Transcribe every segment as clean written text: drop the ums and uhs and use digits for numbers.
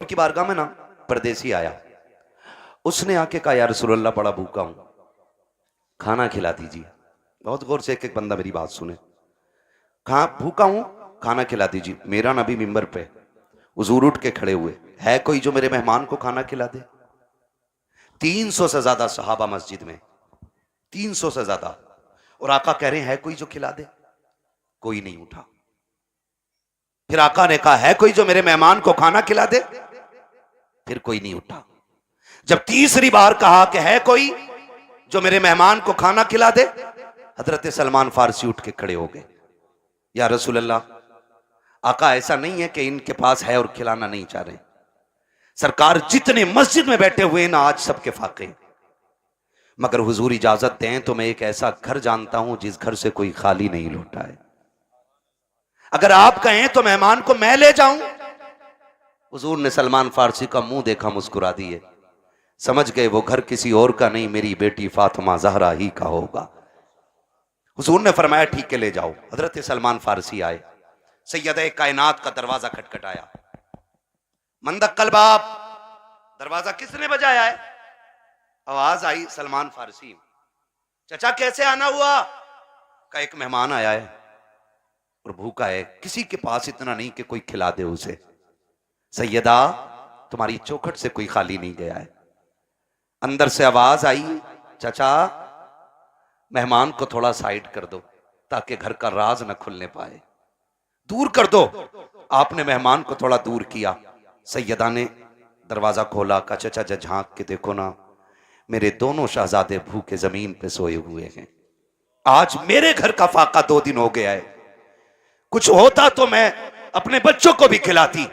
की बारगाह में ना परदेसी आया। उसने आके कहा, या रसूलल्लाह बड़ा भूखा हूं, खाना खिला दीजिए। बहुत गौर से एक एक बंदा मेरी बात सुने। कहा भूखा हूं, खाना खिला दीजिए। मेरा नबी मिंबर पे हुजूर उठ के खड़े हुए, है कोई जो मेरे मेहमान को खाना खिला दे? 300 से ज्यादा सहाबा मस्जिद में, 300 से ज्यादा, और आका कह रहे हैं है कोई जो खिला दे? कोई नहीं उठा। फिर आका ने कहा, है कोई जो मेरे मेहमान को खाना खिला दे? फिर कोई नहीं उठा। जब तीसरी बार कहा कि है कोई जो मेरे मेहमान को खाना खिला दे, हजरत सलमान फारसी उठ के खड़े हो गए। या रसूल अल्लाह, आका ऐसा नहीं है कि इनके पास है और खिलाना नहीं चाह रहे। सरकार जितने मस्जिद में बैठे हुए ना आज सबके फाके, मगर हुजूर इजाजत दें तो मैं एक ऐसा घर जानता हूं जिस घर से कोई खाली नहीं लौटा है। अगर आप कहें तो मेहमान को मैं ले जाऊं। हुजूर ने सलमान फारसी का मुंह देखा, मुस्कुरा दिए, समझ गए वो घर किसी और का नहीं, मेरी बेटी फातिमा जहरा ही का होगा। हुजूर ने फरमाया ठीक है ले जाओ। हजरत सलमान फारसी आए, सैयद कायनात का दरवाजा खटखटाया। मंदक्कल बाप, दरवाजा किसने बजाया है? आवाज आई सलमान फारसी। चचा कैसे आना हुआ? का एक मेहमान आया है और भूखा है, किसी के पास इतना नहीं कि कोई खिला दे उसे। सैयदा तुम्हारी चौखट से कोई खाली नहीं गया है। अंदर से आवाज आई, चचा मेहमान को थोड़ा साइड कर दो ताकि घर का राज न खुलने पाए, दूर कर दो। आपने मेहमान को थोड़ा दूर किया। सैयदा ने दरवाजा खोला, का चचा जा झांक के देखो ना, मेरे दोनों शहजादे भूखे जमीन पे सोए हुए हैं। आज मेरे घर का फाका 2 दिन हो गया है, कुछ होता तो मैं अपने बच्चों को भी खिलाती।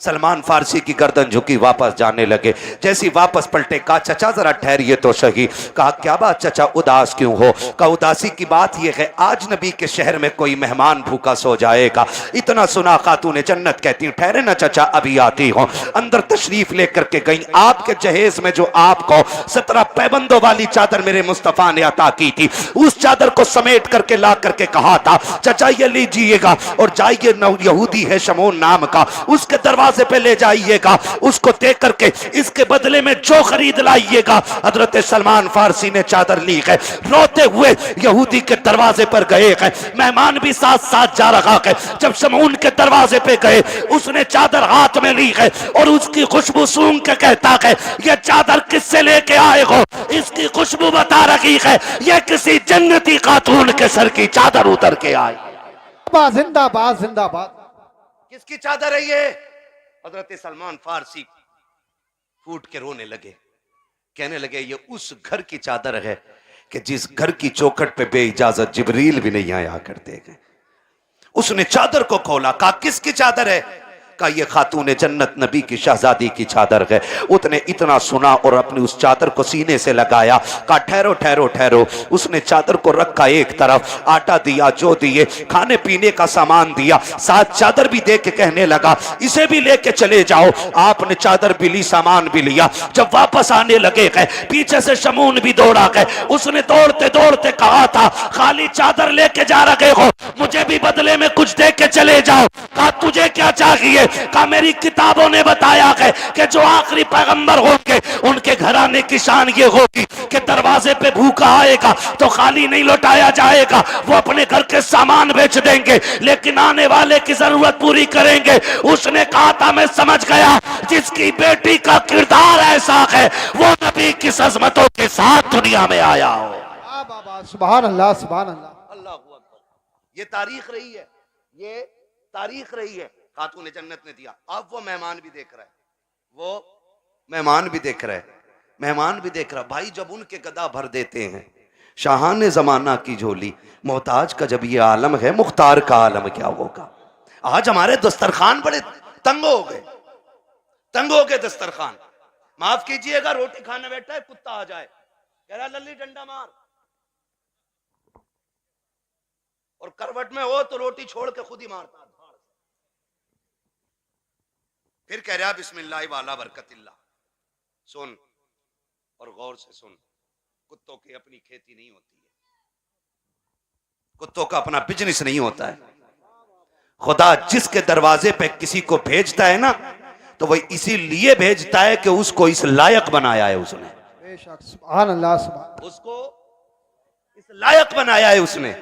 सलमान फारसी की गर्दन झुकी, वापस जाने लगे। जैसी वापस पलटे, कहा चचा जरा ठहरिए तो सही। कहा क्या बात चचा, उदास क्यों हो? कहा उदासी की बात यह है, आज नबी के शहर में कोई मेहमान भूखा सो जाएगा, इतना सुना खातून जन्नत कहती हूँ। ठहरे ना चचा, अभी आती हूँ। अंदर तशरीफ लेकर के गई। आपके जहेज में जो आपको 17 पैबंदों वाली चादर मेरे मुस्तफा ने अता की थी, उस चादर को समेट करके ला करके कहा था चचा ये लीजिएगा और जाइए, यहूदी है शमोन नाम का, उसके दरवाजे पे ले जाइएगा, उसको दे करके इसके बदले में जो खरीद लाइएगा। हजरत सलमान फारसी ने चादर ली है, रोते हुए यहूदी के दरवाजे पर गए हैं। मेहमान भी साथ साथ जा रहा है। जब शमून के दरवाजे पे गए, उसने चादर हाथ में ली है और उसकी खुशबू सूंघ के कहता है ये चादर किससे लेके आए हो? इसकी खुशबू बता रही है ये किसी जन्नती खातून के सर की चादर उतर के आई। जिंदाबाद जिंदाबाद। किसकी चादर है ये? हजरत सलमान फारसी फूट के रोने लगे, कहने लगे ये उस घर की चादर है कि जिस घर की चौखट पे बेइजाजत जिब्रील भी नहीं आया करते हैं। उसने चादर को खोला, कहा किसकी चादर है? का ये खातून जन्नत नबी की शहजादी की चादर है। उसने इतना सुना और अपनी उस चादर को सीने से लगाया। कहा ठहरो ठहरो ठहरो। उसने चादर को रखा एक तरफ, आटा दिया, जो दिए, खाने पीने का सामान दिया, साथ चादर भी दे के कहने लगा इसे भी लेके चले जाओ। आपने चादर भी ली, सामान भी लिया। जब वापस आने लगे गए, पीछे से शमून भी दौड़ा गए। उसने दौड़ते दौड़ते कहा था खाली चादर लेके जा रहे हो, मुझे भी बदले में कुछ दे के चले जाओ। कहा तुझे क्या चाहिए? कहा मेरी किताबों ने बताया है कि जो आखिरी पैगंबर होंगे उनके घराने की शान ये होगी कि दरवाजे पे भूखा आएगा तो खाली नहीं लौटाया जाएगा, वो अपने घर के सामान बेच देंगे लेकिन आने वाले की जरूरत पूरी करेंगे। उसने कहा था मैं समझ गया, जिसकी बेटी का किरदार ऐसा है वो नबी की अज़मतों के साथ दुनिया में आया हो। सुभान अल्लाह सुभान अल्लाह। अल्लाह अकबर। ये तारीख रही है, ये तारीख रही है। खातून जन्नत ने दिया। अब वो मेहमान भी देख रहा है, वो मेहमान भी देख रहा है, मेहमान भी देख रहा है। भाई जब उनके गदा भर देते हैं, शाहान जमाना की झोली, मोहताज का जब ये आलम है, मुख्तार का आलम क्या होगा? आज हमारे दस्तरखान बड़े तंग हो गए, तंग हो गए दस्तरखान। माफ कीजिएगा, रोटी खाने बैठा है, कुत्ता आ जाए, कह रहा लल्ली डंडा मार, और करवट में हो तो रोटी छोड़ के खुद ही मारता। फिर कह रहा बिस्मिल्लाह वाला बरकतिल्लाह। सुन और गौर से सुन, कुत्तों की अपनी खेती नहीं होती है, कुत्तों का अपना बिजनेस नहीं होता है। खुदा जिसके दरवाजे पे किसी को भेजता है ना, तो वह इसीलिए भेजता है कि उसको इस लायक बनाया है उसने, बेशक सुभान अल्लाह सुभान। उसको इस लायक बनाया है उसने,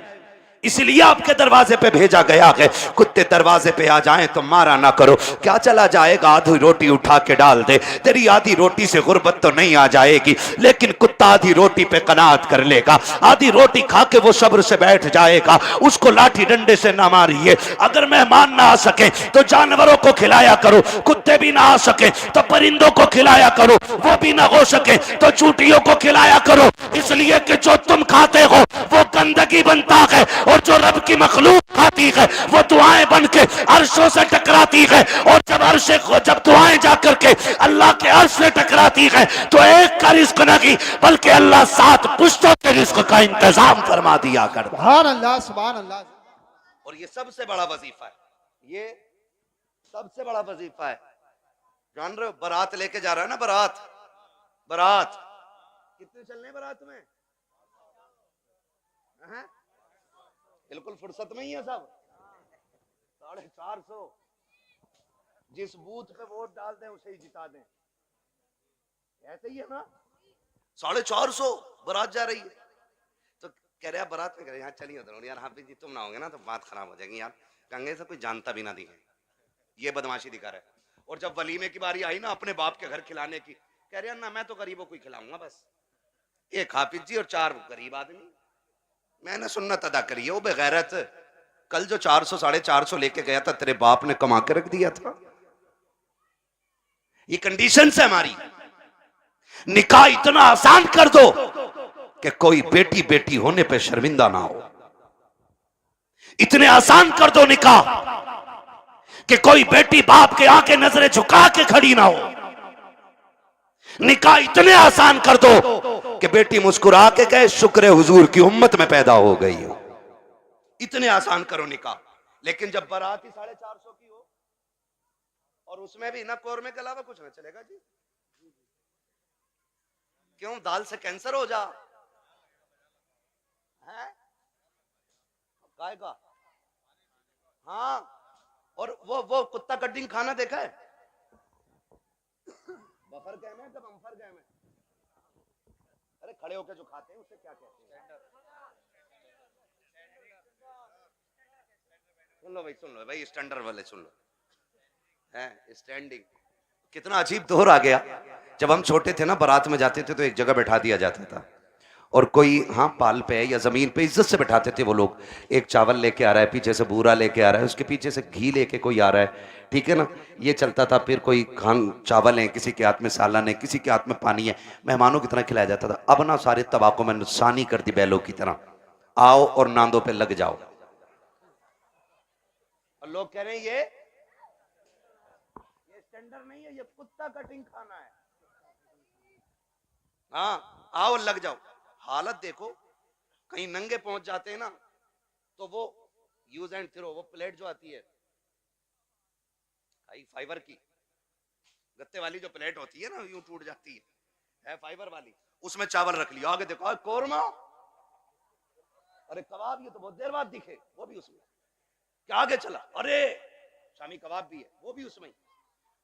इसलिए आपके दरवाजे पे भेजा गया है। कुत्ते दरवाजे पे आ जाएं तो मारा ना करो, क्या चला जाएगा, आधी रोटी उठा के डाल दे, तेरी आधी रोटी से गुर्बत तो नहीं आ जाएगी, लेकिन कुत्ता आधी रोटी पे कनात कर लेगा, आधी रोटी खा के वो सब्र से बैठ जाएगा। उसको लाठी डंडे से ना मारिए। अगर मेहमान ना आ सके तो जानवरों को खिलाया करो, कुत्ते भी ना आ सके तो परिंदों को खिलाया करो, वो भी ना हो सके तो चूटियों को खिलाया करो, इसलिए कि जो तुम खाते हो वो गंदगी बनता है, और जो रब की मखलूक खाती है वो दुआएं बन के अर्शों से टकराती है, और जब दुआएं जाकर के अल्लाह के अर्श से टकराती है तो एक का रिस्क नहीं बल्कि अल्लाह 7 पुश्तों के रिस्क का इंतजाम फरमा दिया करता। सुभान अल्लाह सुभान अल्लाह। और ये सबसे बड़ा वजीफा है, ये सबसे बड़ा वजीफा है। जान रहे हो, बारात लेके जा रहा है ना, बारात, बारात कितने चलने बारात में? बिल्कुल फुर्सत में ही है सब, 450। जिस बूथ पे वोट डाल दें उसे ही जिता दें, ऐसे ही है ना। 450 बारात जा रही है, तो कह रहे हैं बारात में, कह रहे हैं यहाँ चलिए उधर। यार हाफिज जी तुम ना होगे ना तो बात खराब हो जाएगी यार, गंगे से कोई जानता भी ना दिखे, ये बदमाशी दिखा रहा है। और जब वलीमे की बारी आई ना अपने बाप के घर खिलाने की, कह रहे हैं ना मैं तो गरीबों को ही खिलाऊंगा, बस एक हाफिज जी और 4 गरीब आदमी। मैंने सुन्नत अदा करी है। वो बेगैरत, कल जो 400 450 लेके गया था तेरे बाप ने कमा के रख दिया था। ये कंडीशन है हमारी। निकाह इतना आसान कर दो कि कोई बेटी बेटी होने पे शर्मिंदा ना हो, इतने आसान कर दो निकाह कि कोई बेटी बाप के आके नजरें झुका के खड़ी ना हो। निकाह इतने आसान कर दो कि बेटी मुस्कुरा के कहे शुक्र हुजूर की उम्मत में पैदा हो गई हो। इतने आसान करो निकाह। लेकिन जब बारात ही 450 की हो और उसमें भी ना कौरमे के अलावा कुछ ना चलेगा जी, क्यों? दाल से कैंसर हो जा है गाय का। हाँ, और वो कुत्ता कटिंग खाना देखा है? बफर गैम है, बम्फर गैम है। अरे खड़े होकर जो खाते हैं उसे क्या कहते हैं? सुन लो भाई स्टैंडर्ड वाले सुन लो, है स्टैंडिंग। कितना अजीब दौर आ गया। जब हम छोटे थे ना, बारात में जाते थे तो एक जगह बैठा दिया जाता था, और कोई हाँ पाल पे या जमीन पे इज्जत से बैठाते थे वो लोग। एक चावल लेके आ रहा है, पीछे से बूरा लेके आ रहा है, उसके पीछे से घी लेके कोई आ रहा है, ठीक है ना, ये चलता था। फिर कोई खान चावल है, किसी के हाथ में सालन है, किसी के हाथ में पानी है, मेहमानों की तरह खिलाया जाता था। अब ना सारे तबाकों में नुकसानी कर दी बैलों की तरह, आओ और नांदों पे लग जाओ। और लोग कह रहे हैं ये स्टैंडर्ड नहीं है, ये कुत्ता कटिंग खाना है। हाँ आओ लग जाओ। हालत देखो, कहीं नंगे पहुंच जाते हैं ना तो वो यूज एंड थ्रो, वो प्लेट जो आती है फाइबर की, गत्ते वाली जो प्लेट होती है ना, यूं टूट जाती है फाइबर वाली, उसमें चावल रख लिया। आगे देखो कोरमा, अरे कबाब, ये तो बहुत देर बाद दिखे, वो भी उसमें। क्या आगे चला, अरे शामी कबाब भी है, वो भी उसमें।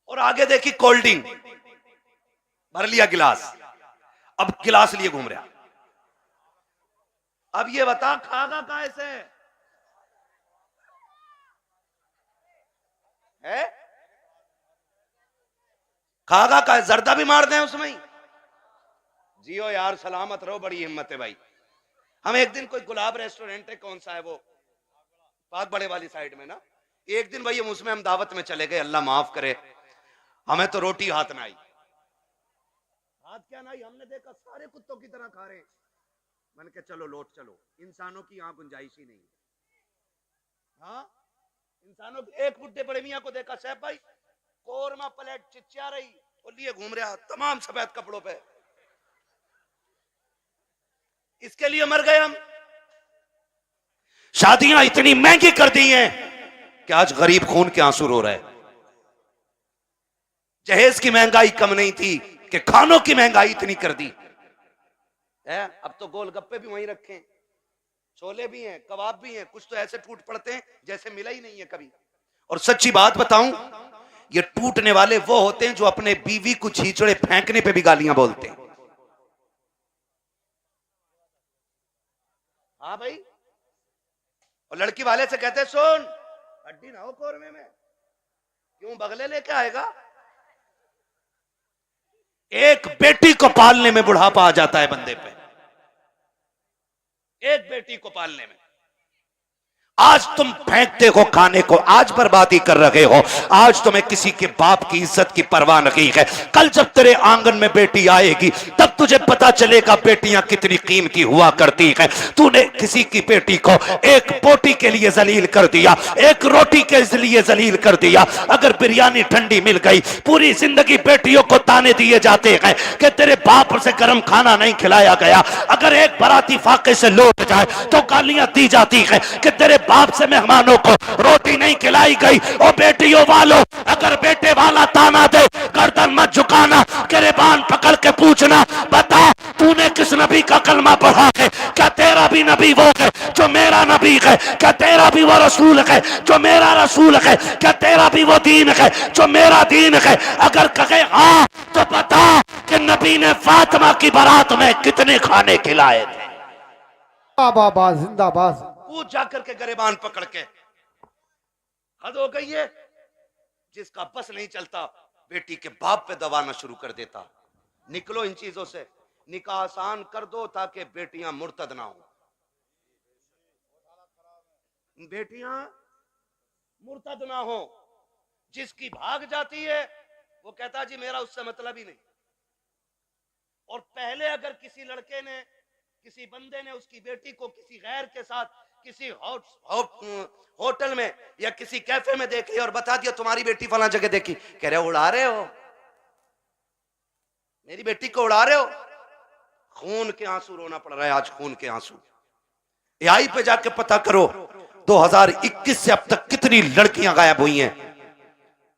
और आगे देखी कोल्ड ड्रिंक, भर लिया गिलास, अब गिलास लिए घूम रहा। अब ये बता खागा कैसे है? खागा का जर्दा भी मार दें उसमें ही। जियो यार, सलामत रहो, बड़ी हिम्मत है भाई। हम एक दिन, कोई गुलाब रेस्टोरेंट है, कौन सा है वो, पाक बड़े वाली साइड में ना, एक दिन भाई हम उसमें हम दावत में चले गए, अल्लाह माफ करे, हमें तो रोटी हाथ में आई। हाथ क्या ना आई, हमने देखा सारे कुत्तों की तरह खा रहे हैं। मैंने कहा चलो लौट चलो, इंसानों की यहाँ गुंजाइश ही नहीं है। हाँ, इंसानों की। एक बुढ़े बड़े मियाँ को देखा, साहब भाई कोरमा प्लेट चिच्चा रही और लिए घूम रहा तमाम सफेद कपड़ों पे। इसके लिए मर गए हम। शादियां इतनी महंगी कर दी हैं कि आज गरीब खून के आंसू रो रहे हैं। जहेज की महंगाई कम नहीं थी कि खानों की महंगाई इतनी कर दी है। अब तो गोलगप्पे भी वहीं रखे, छोले भी हैं, कबाब भी हैं, कुछ तो ऐसे टूट पड़ते हैं जैसे मिला ही नहीं है कभी। और सच्ची बात बताऊं, ये टूटने वाले वो होते हैं जो अपने बीवी को छींचड़े फेंकने पे भी गालियां बोलते हैं। हाँ भाई, और लड़की वाले से कहते सुन हड्डी ना हो कोरमे में, क्यों बगले लेके आएगा। एक बेटी को पालने में बुढ़ापा आ जाता है बंदे पे, एक बेटी को पालने में। आज तुम फेंकते हो खाने को, आज बर्बादी कर रहे हो, आज तुम्हें किसी के बाप की इज्जत की परवाह नहीं है। कल जब तेरे आंगन में बेटी आएगी तब तुझे पता चलेगा बेटियां कितनी कीमती हुआ करती हैं। तूने किसी की बेटी को एक बोटी के लिए जलील कर दिया, एक रोटी के लिए जलील कर दिया। अगर बिरयानी ठंडी मिल गई, पूरी जिंदगी बेटियों को ताने दिए जाते हैं कि तेरे बाप से गर्म खाना नहीं खिलाया गया। अगर एक बाराती फाके से लौट जाए तो गालियां दी जाती है कि तेरे बाप से मेहमानों को रोटी नहीं खिलाई गई। और बेटियों वालों, अगर बेटे वाला ताना दे गर्दन मत झुकाना, गिरबान पकड़ के पूछना, बता तूने किस नबी का कलमा पढ़ा है? क्या तेरा भी नबी वो है जो मेरा नबी है? क्या तेरा भी वो रसूल है जो मेरा रसूल है? क्या तेरा भी वो दीन है जो मेरा दीन है? अगर कहे हाँ तो बता कि नबी ने फातिमा की बारात में कितने खाने खिलाए थे। बाबा जिंदाबाद। पूछ जाकर के गरेबान पकड़ के। हद हो गई है। जिसका बस नहीं चलता बेटी के बाप पे दबाना शुरू कर देता। निकलो इन चीजों से, निकाह आसान कर दो ताकि बेटियां मुर्तद ना हो। बेटियां मुर्तद ना हो। जिसकी भाग जाती है वो कहता जी मेरा उससे मतलब ही नहीं। और पहले अगर किसी लड़के ने, किसी बंदे ने उसकी बेटी को किसी गैर के साथ किसी होटल में या किसी कैफे में देख लिया और बता दिया तुम्हारी बेटी फला जगह देखी, कह रहे हो उड़ा रहे हो, मेरी बेटी को उड़ा रहे हो। खून के आंसू रोना पड़ रहा है आज, खून के आंसू। एआई पे जाके पता करो 2021 से अब तक कितनी लड़कियां गायब हुई हैं।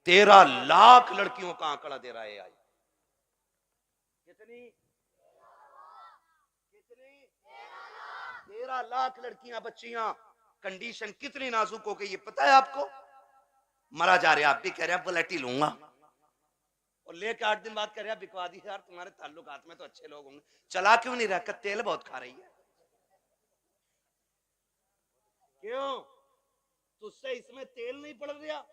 13 लाख लड़कियों का आंकड़ा दे रहा है एआई। कितनी 13 लाख लड़कियां, बच्चियां। कंडीशन कितनी नाजुक हो गई ये पता है आपको? मरा जा रहे, आप भी कह रहे हैं बुलेट ही लूंगा, और लेके 8 दिन बाद कह रहे हैं बिकवा दी यार, तुम्हारे ताल्लुकात में तो अच्छे लोग होंगे, चला क्यों नहीं रहा? तेल बहुत खा रही है। क्यों? तुझसे इसमें तेल नहीं पड़ रहा?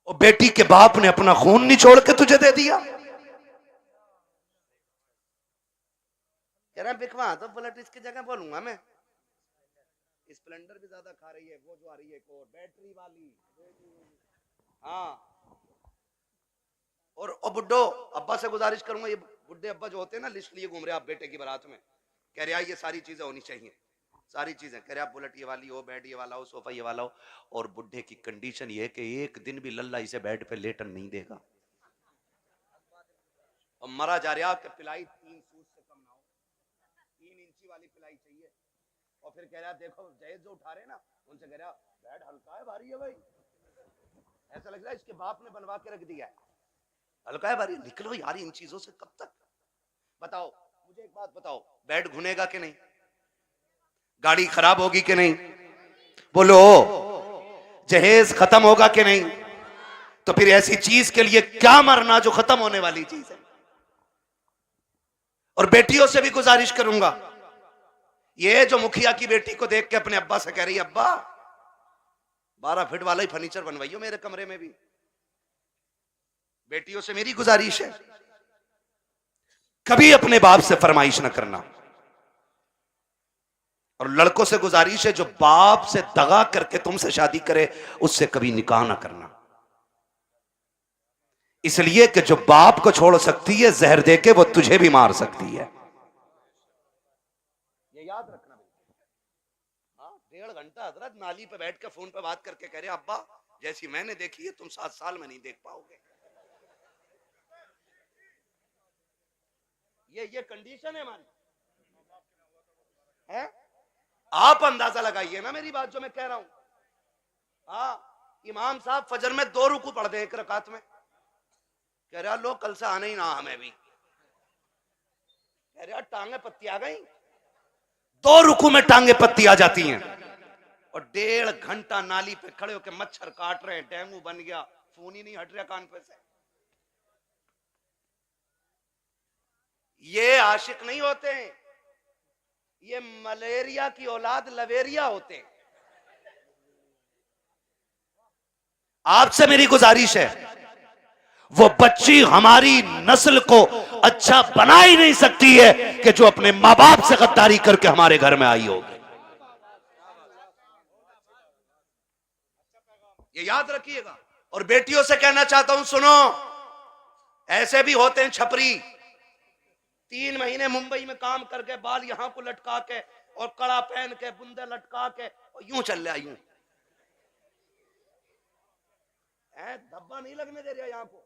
और बेटी के बाप ने अपना खून निचोड़ के तुझे दे दिया। कह रहा बिकवा तो बुलेट इसकी जगह बोलूंगा मैं। स्प्लेंडर भी ज्यादा खा रही है, वो जो आ रही है एक और बैटरी वाली। हाँ, और बुड्ढो अब्बा से गुजारिश करूंगा, ये बुड्ढे अब्बा जो होते हैं ना लिस्ट लिए घूम रहे आप बेटे की बारात में, कह रहे ये सारी चीजें होनी चाहिए, सारी चीजें। कह रहे आप बुलेट ये वाली हो, बेड ये वाला हो, सोफा ये वाला हो। और बुड्ढे की कंडीशन ये है कि एक दिन भी लल्ला इसे बेड पे लेटन नहीं देगा। और मरा जा रहा आपके पिलाई 3 फुट से कम ना हो, 3 इंची वाली पिलाई चाहिए। और फिर कह रहा देखो जहेज जो उठा रहे ना उनसे कह रहा बेड हल्का है भारी है भाई, ऐसा लग रहा है इसके बाप ने बनवा के रख दिया है, हल्का है भारी। निकलो यार इन चीजों से कब तक। बताओ मुझे एक बात बताओ, बेड घुनेगा कि नहीं? गाड़ी खराब होगी कि नहीं? बोलो। जहेज खत्म होगा कि नहीं? तो फिर ऐसी चीज के लिए क्या मरना जो खत्म होने वाली चीज है। और बेटियों से भी गुजारिश करूंगा, ये जो मुखिया की बेटी को देख के अपने अब्बा से कह रही अब्बा 12 फीट वाला ही फर्नीचर बनवाइयो मेरे कमरे में भी। बेटियों से मेरी गुजारिश है कभी अपने बाप से फरमाइश ना करना। और लड़कों से गुजारिश है जो बाप से दगा करके तुमसे शादी करे उससे कभी निकाह ना करना। इसलिए कि जो बाप को छोड़ सकती है जहर देके वो तुझे भी मार सकती है, ये याद रखना। हाँ 1.5 घंटा हजरत नाली पे बैठ के फोन पे बात करके कह रहे अब्बा जैसी मैंने देखी है तुम 7 साल में नहीं देख पाओगे। ये कंडीशन है हमारी है? आप अंदाजा लगाइए ना मेरी बात जो मैं कह रहा हूं। हाँ इमाम साहब फजर में 2 रुकू पढ़ दे 1 रकात में, कह रहा लो कल से आने ही ना हमें भी, कह रहा टांगे पत्ती आ गई। 2 रुकू में टांगे पत्ती आ जाती हैं। और 1.5 घंटा नाली पे खड़े होकर मच्छर काट रहे हैं, डेंगू बन गया, फोन ही नहीं हट रहा कान पे से। ये आशिक नहीं होते हैं, ये मलेरिया की औलाद लवेरिया होते हैं। आपसे मेरी गुजारिश है, वो बच्ची हमारी नस्ल को अच्छा बना ही नहीं सकती है कि जो अपने मां बाप से गद्दारी करके हमारे घर में आई होगी। ये याद रखिएगा। और बेटियों से कहना चाहता हूं, सुनो, ऐसे भी होते हैं छपरी, 3 महीने मुंबई में काम करके बाल यहां को लटका के और कड़ा पहन के बुंदे लटका के और यूं चल रहा, यूं धब्बा नहीं लगने दे रहा। यहां को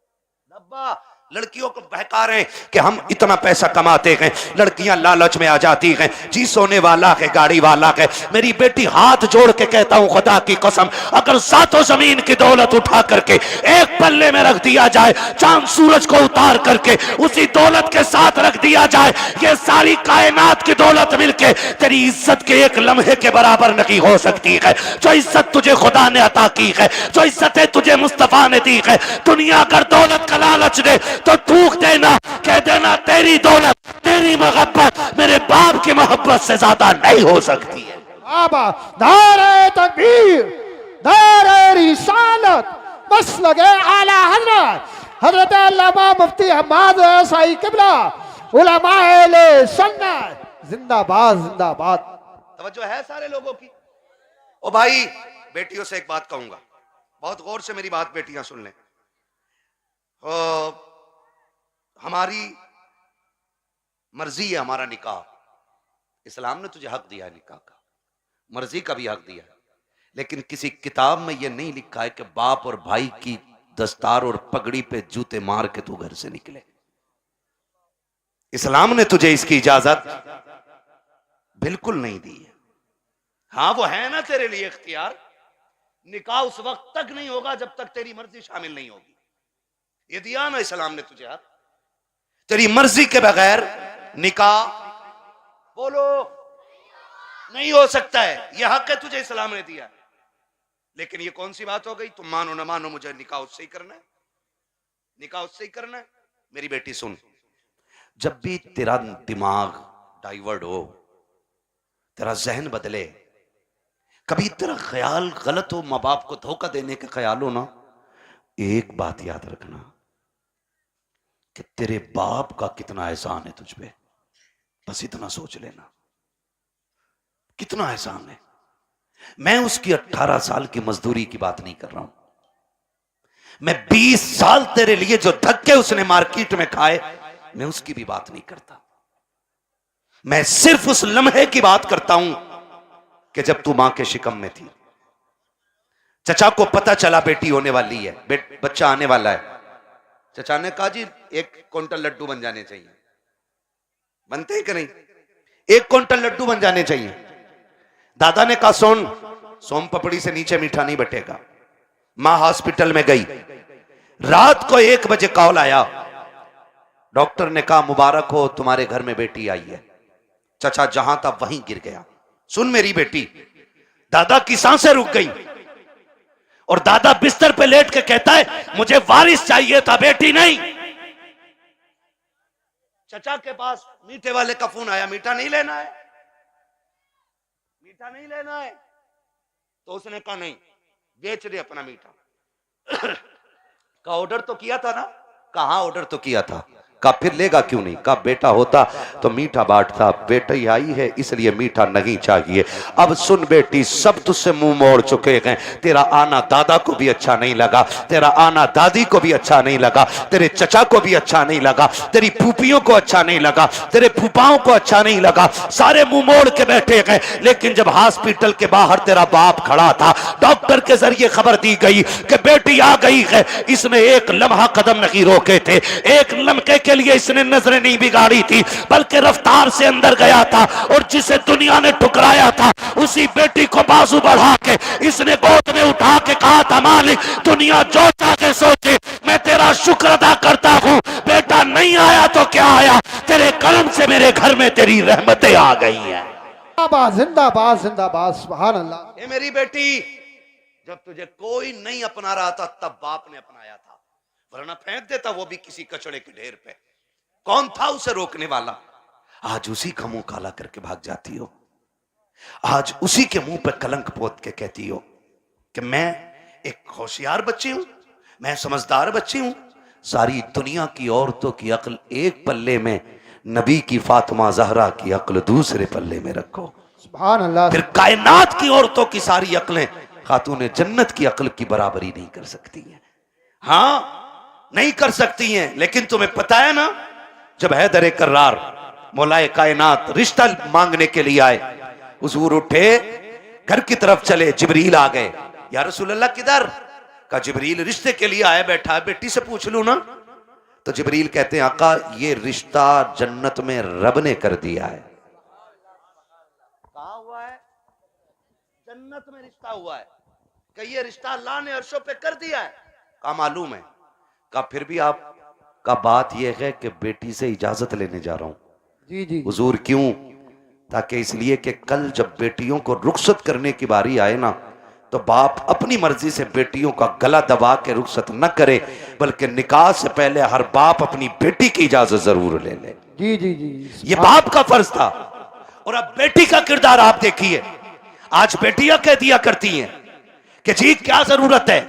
धब्बा लड़कियों को बहका रहे हैं कि हम इतना पैसा कमाते हैं, लड़कियां लालच में आ जाती हैं, जी सोने वाला है, गाड़ी वाला है। मेरी बेटी, हाथ जोड़ के कहता हूं, खुदा की कसम, अगर सातों जमीन की दौलत उठा करके एक पल्ले में रख दिया जाए, चांद सूरज को उतार करके उसी दौलत के साथ रख दिया जाए, ये सारी कायनात की दौलत मिलके तेरी इज्जत के एक लम्हे के बराबर नहीं हो सकती है। जो इज्जत तुझे खुदा ने अता की है, जो इज्जतें तुझे मुस्तफा ने दी है, दुनिया अगर दौलत का लालच दे तो थूक देना, कह देना तेरी दौलत, तेरी मोहब्बत मेरे बाप की मोहब्बत से ज्यादा नहीं हो सकती है। बाबा नारे तकबीर, नारे रिसालत, बस लगे आला हजरत हजरत अल्लामा मुफ्ती हम्माद साई किबला उलमाए सुन्नत जिंदाबाद जिंदाबाद। तवज्जो है सारे लोगों की। ओ भाई, बेटियों से एक बात कहूंगा, बहुत गौर से मेरी बात बेटियां सुन लें। हमारी मर्जी है हमारा निकाह, इस्लाम ने तुझे हक दिया है निकाह का, मर्जी का भी हक दिया है, लेकिन किसी किताब में यह नहीं लिखा है कि बाप और भाई की दस्तार और पगड़ी पे जूते मार के तू घर से निकले। इस्लाम ने तुझे इसकी इजाजत बिल्कुल नहीं दी है। हाँ, वो है ना तेरे लिए इख्तियार, निकाह उस वक्त तक नहीं होगा जब तक तेरी मर्जी शामिल नहीं होगी। ये दिया ना इस्लाम ने तुझे हक, तेरी मर्जी के बगैर निकाह बोलो नहीं हो सकता है। यह हक है तुझे इस्लाम ने दिया। लेकिन ये कौन सी बात हो गई, तुम मानो ना मानो, मुझे निकाह उससे ही करना है, निकाह उससे ही करना है। मेरी बेटी सुन, जब भी तेरा दिमाग डाइवर्ट हो, तेरा जहन बदले, कभी तेरा ख्याल गलत हो, माँ बाप को धोखा देने का ख्याल हो ना, एक बात याद रखना कि तेरे बाप का कितना एहसान है तुझ पे। बस इतना सोच लेना, कितना एहसान है। मैं उसकी 18 साल की मजदूरी की बात नहीं कर रहा हूं, मैं 20 साल तेरे लिए जो धक्के उसने मार्केट में खाए, मैं उसकी भी बात नहीं करता। मैं सिर्फ उस लम्हे की बात करता हूं कि जब तू मां के शिकम में थी, चचा को पता चला बेटी होने वाली है, बच्चा आने वाला है। चचा ने कहा जी 1 क्विंटल लड्डू बन जाने चाहिए। बनते हैं कि नहीं? 1 क्विंटल लड्डू बन जाने चाहिए। दादा ने कहा सोन सोम पपड़ी से नीचे मीठा नहीं बटेगा। मां हॉस्पिटल में गई, रात को 1 बजे कॉल आया, डॉक्टर ने कहा मुबारक हो, तुम्हारे घर में बेटी आई है। चचा जहां था वहीं गिर गया। सुन मेरी बेटी, दादा की सांसें रुक गई और दादा बिस्तर पे लेट के कहता है मुझे वारिस चाहिए था, बेटी नहीं। चचा के पास मीठे वाले का फोन आया, मीठा नहीं लेना है, मीठा नहीं लेना है। तो उसने कहा नहीं, बेच दे अपना मीठा। का ऑर्डर तो किया था ना? कहां ऑर्डर तो किया था। का फिर लेगा क्यों नहीं? का बेटा होता तो मीठा बांटता, बेटा ही आई है इसलिए मीठा नहीं चाहिए। अब सुन बेटी, सब तुझसे मुंह मोड़ चुके हैं। तेरा आना दादा को भी अच्छा नहीं लगा, तेरा आना दादी को भी अच्छा नहीं लगा, तेरे चचा को भी अच्छा नहीं लगा, तेरी फूफियों को अच्छा नहीं लगा, तेरे फूफाओं को अच्छा नहीं लगा, सारे मुंह मोड़ के बैठे गए। लेकिन जब हॉस्पिटल के बाहर तेरा बाप खड़ा था, डॉक्टर के जरिए खबर दी गई कि बेटी आ गई है, इसने एक लम्हा कदम नहीं रोके थे, एक लम्हे के लिए इसने नजरें नहीं बिगाड़ी थी, बल्कि रफ्तार से अंदर गया था और जिसे दुनिया ने ठुकराया था उसी बेटी को बाजू बढ़ा के इसने गोद में उठा के कहा था मालिक दुनिया जो चाहे सोचे, मैं तेरा शुक्र अदा करता हूं, बेटा नहीं आया तो क्या आया, तेरे कलम से मेरे घर में तेरी रहमतें आ गई हैं। जिंदाबाद जिंदाबाद जिंदाबाद, सुभान अल्लाह। ये मेरी बेटी, जब तुझे कोई नहीं अपना रहा था तब बाप ने अपनाया था, वरना फेंक देता वो भी किसी कचड़े के ढेर पे। कौन था उसे रोकने वाला? आज उसी का मुंह काला करके भाग जाती हो, आज उसी के मुंह पे कलंक पोत के कहती हो कि मैं एक होशियार बच्ची हूं, मैं समझदार बच्ची हूं। सारी दुनिया की औरतों की अक्ल एक पल्ले में, नबी की फातिमा जहरा की अक्ल दूसरे पल्ले में रखो। सुभान अल्लाह। फिर कायनात की औरतों की सारी अक्लें खातून जन्नत की अक्ल की बराबरी नहीं कर सकती हैं। हाँ नहीं कर सकती हैं, लेकिन तुम्हें पता है ना, जब हैदर कर्रार मौलाए कायनात रिश्ता मांगने के लिए आए, हुजूर उठे घर की तरफ चले, जिब्रील आ गए। या रसूल अल्लाह किधर? का जिब्रील रिश्ते के लिए आया बैठा है, बेटी से पूछ लूं ना। तो जिब्रील कहते हैं आका ये रिश्ता जन्नत में रब ने कर दिया है। कहा हुआ है? जन्नत में रिश्ता हुआ है। कि ये रिश्ता अल्लाह ने अर्शों पे कर दिया है। का मालूम है? का फिर भी आप का बात यह है कि बेटी से इजाजत लेने जा रहा हूं। जी जी हुजूर क्यों? ताकि इसलिए कि कल जब बेटियों को रुखसत करने की बारी आए ना, तो बाप अपनी मर्जी से बेटियों का गला दबा के रुखसत न करे, बल्कि निकाह से पहले हर बाप अपनी बेटी की इजाजत जरूर ले ले। जी जी जी ये बाप का फर्ज था। और अब बेटी का किरदार आप देखिए। आज बेटियां कह दिया करती हैं कि जी क्या जरूरत है,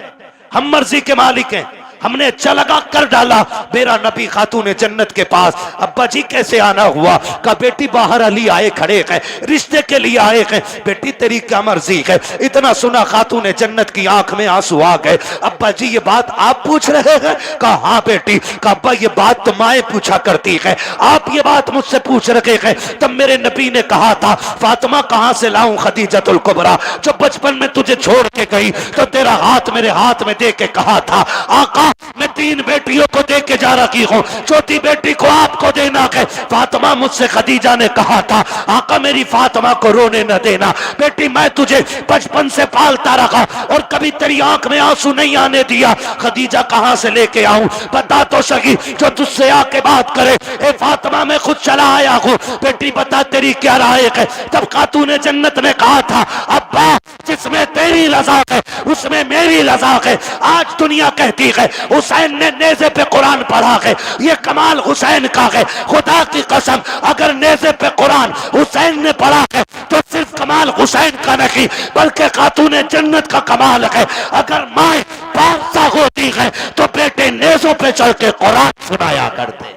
हम मर्जी के मालिक हैं, हमने चलगा कर डाला मेरा नबी खातून जन्नत के पास। अब्बा जी कैसे आना हुआ? का बेटी बाहर अली आए खड़े हैं, रिश्ते के लिए आए हैं। बेटी तेरी क्या मर्जी है? इतना सुना खातून जन्नत की आंख में आंसू आ गए। अब्बा जी ये बात आप पूछ रहे हैं? कहा हाँ बेटी। का अब्बा ये बात तो माए पूछा करती है, आप ये बात मुझसे पूछ रहे हैं। तब मेरे नबी ने कहा था फातिमा कहां से लाऊं खदीजतुल कुबरा, जो बचपन में तुझे छोड़ के गई तो तेरा हाथ मेरे हाथ में दे के कहा था आका मैं 3 बेटियों को दे के जा रही हूं, चौथी बेटी को आपको देना है। फातिमा मुझसे खदीजा ने कहा था आका मेरी फातिमा को रोने न देना। बेटी मैं तुझे बचपन से पालता रहा और कभी तेरी आंख में आंसू नहीं आने दिया। खदीजा कहां से लेके आऊं? बता तो सही जो तुझसे आके बात करे। ए फातिमा मैं खुद चला आया हूं, बेटी बता तेरी क्या राय है? तब खातून जन्नत ने कहा था अब्बा जिसमें तेरी रजा है उसमें मेरी रजा है। आज दुनिया कहती है हुसैन ने नेज़े पे कुरान पढ़ा है, ये कमाल हुसैन का है। खुदा की कसम अगर नेज़े पे कुरान हुसैन ने पढ़ा है तो सिर्फ कमाल हुसैन का नहीं बल्कि खातून जन्नत का कमाल है। अगर माए पासा होती है तो बेटे नेज़ों पे चल के कुरान सुनाया करते।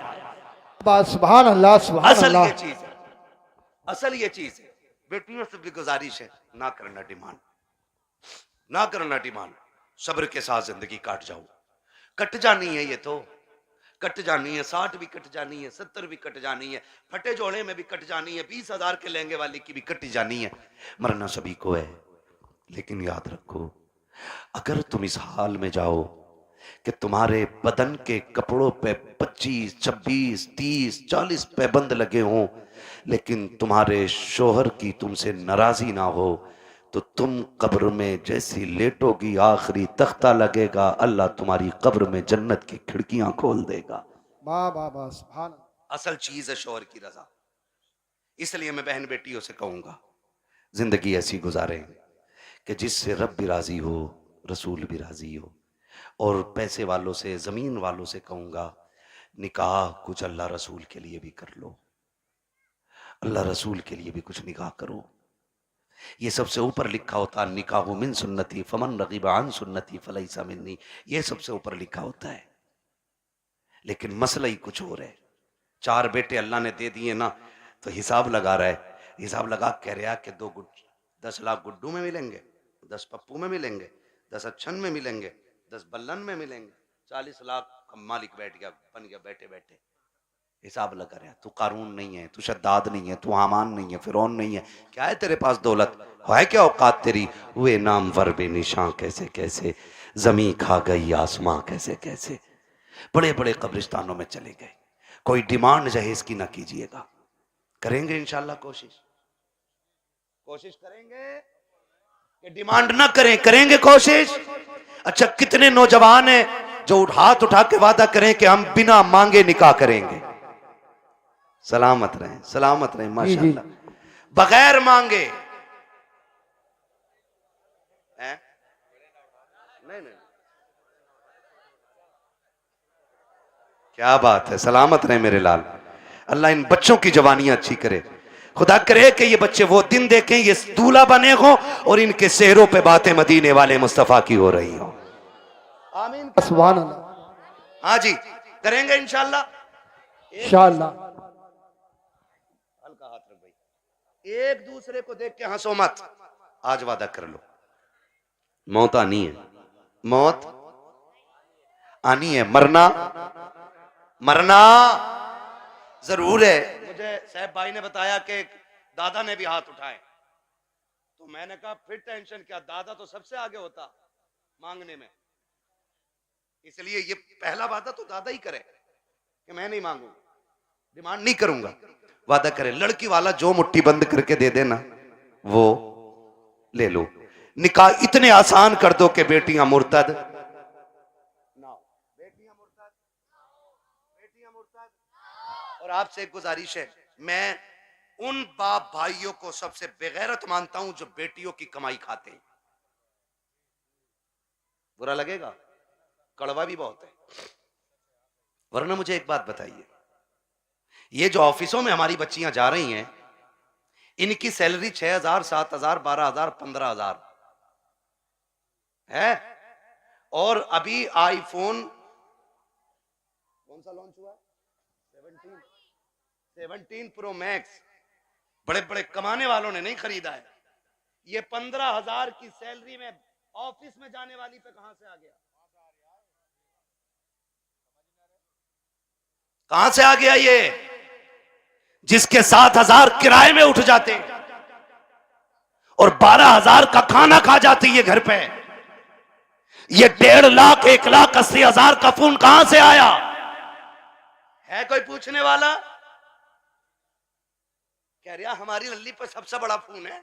बस सुभान अल्लाह सुभान असल अल्लाह। ये चीज है, असल ये चीज है। बेटियों से भी गुजारिश है ना करना डिमांड, ना करना डिमांड। सब्र के साथ जिंदगी काट जाओ। कट जानी है ये तो, कट जानी है। 60 भी कट जानी है, 70 भी कट जानी है, फटे जोड़े में भी कट जानी है, 20,000 के लहंगे वाली की भी कट जानी है। मरना सभी को है, लेकिन याद रखो अगर तुम इस हाल में जाओ कि तुम्हारे बदन के कपड़ों पे 25, 26, 30, 40 पैबंद लगे हों, लेकिन तुम्हारे शोहर की तुमसे नाराजी ना हो, तो तुम कब्र में जैसी लेटोगी आखिरी तख्ता लगेगा, अल्लाह तुम्हारी कब्र में जन्नत की खिड़कियां खोल देगा। वाह वाह वाह सुभान। असल चीज है शोहर की रजा। इसलिए मैं बहन बेटियों से कहूंगा जिंदगी ऐसी गुजारें कि जिससे रब भी राजी हो, रसूल भी राजी हो। और पैसे वालों से, जमीन वालों से कहूंगा निकाह कुछ अल्लाह रसूल के लिए भी कर लो, अल्लाह रसूल के लिए भी कुछ निकाह करो। ये सबसे ऊपर लिखा होता निकाह मिन सुन्नती फमन रगीबा अन सुन्नती फलैसा मिन्नी, ये सबसे ऊपर लिखा होता है। लेकिन मसला ही कुछ और है। 4 बेटे अल्लाह ने दे दिए ना, तो हिसाब लगा रहा है, हिसाब लगा कह रहा कि 10 लाख गुड्डू में मिलेंगे, 10 पप्पू में मिलेंगे, 10 अच्छन में मिलेंगे, 10 बल्लन में मिलेंगे, 40 लाख का मालिक बैठ गया, बन गया बैठे बैठे। हिसाब लगा रहा। तू कारून नहीं है, तू शद्दाद नहीं है, तू हामान नहीं है, फिरौन नहीं है। क्या है तेरे पास दौलत? है क्या औकात तेरी? हुए नाम वर बेनिशां कैसे कैसे, जमी खा गई आसमां कैसे कैसे। बड़े बड़े कब्रिस्तानों में चले गए। कोई डिमांड जहेज की ना कीजिएगा। करेंगे इंशाल्लाह कोशिश, कोशिश करेंगे कि डिमांड ना करें, करेंगे कोशिश। अच्छा कितने नौजवान हैं जो हाथ उठा के वादा करें कि हम बिना मांगे निकाह करेंगे। सलामत रहें, सलामत रहें माशाअल्लाह। बगैर मांगे हैं? क्या बात है, सलामत रहे मेरे लाल। अल्लाह इन बच्चों की जवानियां अच्छी करे। खुदा करे कि ये बच्चे वो दिन देखें ये दूल्हा बने हो और इनके चेहरों पे बातें मदीने वाले मुस्तफा की हो रही हो। आमीन। सुभान अल्लाह। हाँ जी, करेंगे इंशाल्लाह। इंशाअल्लाह। हल्का हाथ रख भाई, एक दूसरे को देख के हंसो मत। आज वादा कर लो, मौत आनी है, मौत आनी है, मरना मरना जरूर है। मुझे साहब भाई ने बताया कि दादा ने भी हाथ उठाए, तो मैंने कहा फिर टेंशन क्या, दादा तो सबसे आगे होता मांगने में, इसलिए ये पहला वादा तो दादा ही करे कि मैं नहीं मांगूंगा, डिमांड नहीं करूंगा। वादा करे, लड़की वाला जो मुट्ठी बंद करके दे देना वो ले लो। निकाह इतने आसान कर दो कि बेटियां मुर्तद ना हो, बेटियां मुर्तद। और आपसे एक गुजारिश है, मैं उन बाप भाइयों को सबसे बेगैरत मानता हूं जो बेटियों की कमाई खाते हैं। बुरा लगेगा, कड़वा भी बहुत है। वरना मुझे एक बात बताइए, ये जो ऑफिसों में हमारी बच्चियां जा रही हैं, इनकी सैलरी 6,000, 7,000, 12,000, 15,000 है। और अभी आईफोन कौन सा लॉन्च हुआ, 17 प्रो मैक्स बड़े बड़े कमाने वालों ने नहीं खरीदा है। ये 15,000 की सैलरी में ऑफिस में जाने वाली पे कहां से आ गया, कहां से आ गया ये, जिसके 7,000 किराए में उठ जाते और 12,000 का खाना खा जाती है घर पे। ये 1.5 लाख 1,80,000 का फोन कहां से आया है, कोई पूछने वाला? कह रहा हमारी लल्ली पर सबसे बड़ा फोन है,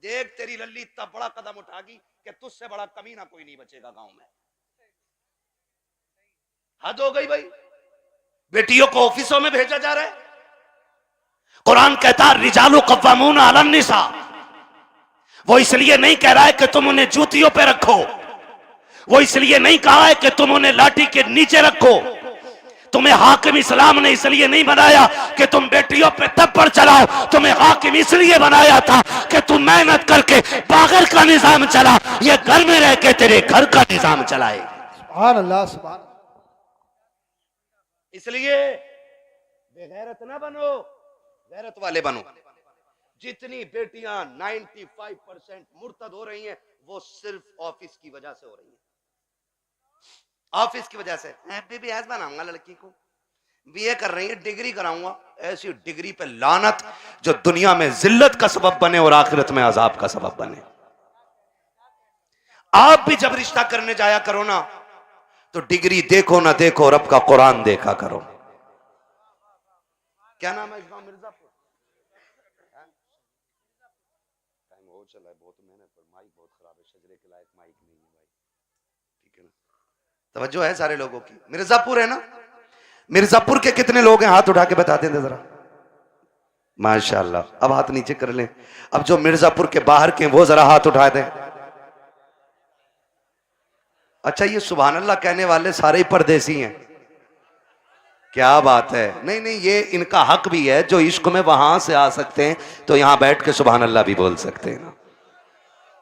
देख तेरी लल्ली इतना बड़ा कदम उठागी कि तुझसे बड़ा कमीना कोई नहीं बचेगा गांव में। हद हो गई भाई, बेटियों को ऑफिसों में भेजा जा रहा है। कुरान कहता है रिजालु कव्वामून अलन निसा, वो इसलिए नहीं कह रहा है कि तुम उन्हें जूतियों पे रखो, वो इसलिए नहीं कहा है कि तुम उन्हें लाठी के नीचे रखो। तुम्हें हाकिम इस्लाम ने इसलिए नहीं बनाया कि तुम बेटियों पे थप्पड़ चलाओ, तुम्हें हाकिम इसलिए बनाया था कि तुम मेहनत करके बागर का निजाम चला, ये घर में रह के तेरे घर का निजाम चलाए। सुभान अल्लाह। सुभान। इसलिए बेगैरत ना बनो, गैरत वाले बनो। जितनी बेटियां 95% मुर्तद हो रही हैं, वो सिर्फ ऑफिस की वजह से हो रही हैं। ऑफिस की वजह से बीबीएस बनाऊंगा, लड़की को बीए कर रही है, डिग्री कराऊंगा। ऐसी डिग्री पे लानत जो दुनिया में जिल्लत का सबब बने और आखिरत में अजाब का सबब बने। आप भी जब रिश्ता करने जाया करो ना, तो डिग्री देखो ना देखो, रब का कुरान देखा करो। क्या नाम है इस गांव मिर्जापुर? टाइम हो चला है बहुत, मेहनत पर माइक बहुत खराब है, शजरे के लायक माइक नहीं है भाई, ठीक है ना? तवज्जो है सारे लोगों की। मिर्जापुर है ना? मिर्जापुर के कितने लोग हैं, हाथ उठा के बता दें जरा। माशाल्लाह, अब हाथ नीचे कर लें। अब जो मिर्जापुर के बाहर के वो जरा हाथ उठा दें। अच्छा, ये सुभान अल्लाह कहने वाले सारे ही परदेसी हैं, क्या बात है। नहीं नहीं, ये इनका हक भी है, जो इश्क में वहां से आ सकते हैं तो यहां बैठ के सुभान अल्लाह भी बोल सकते हैं ना,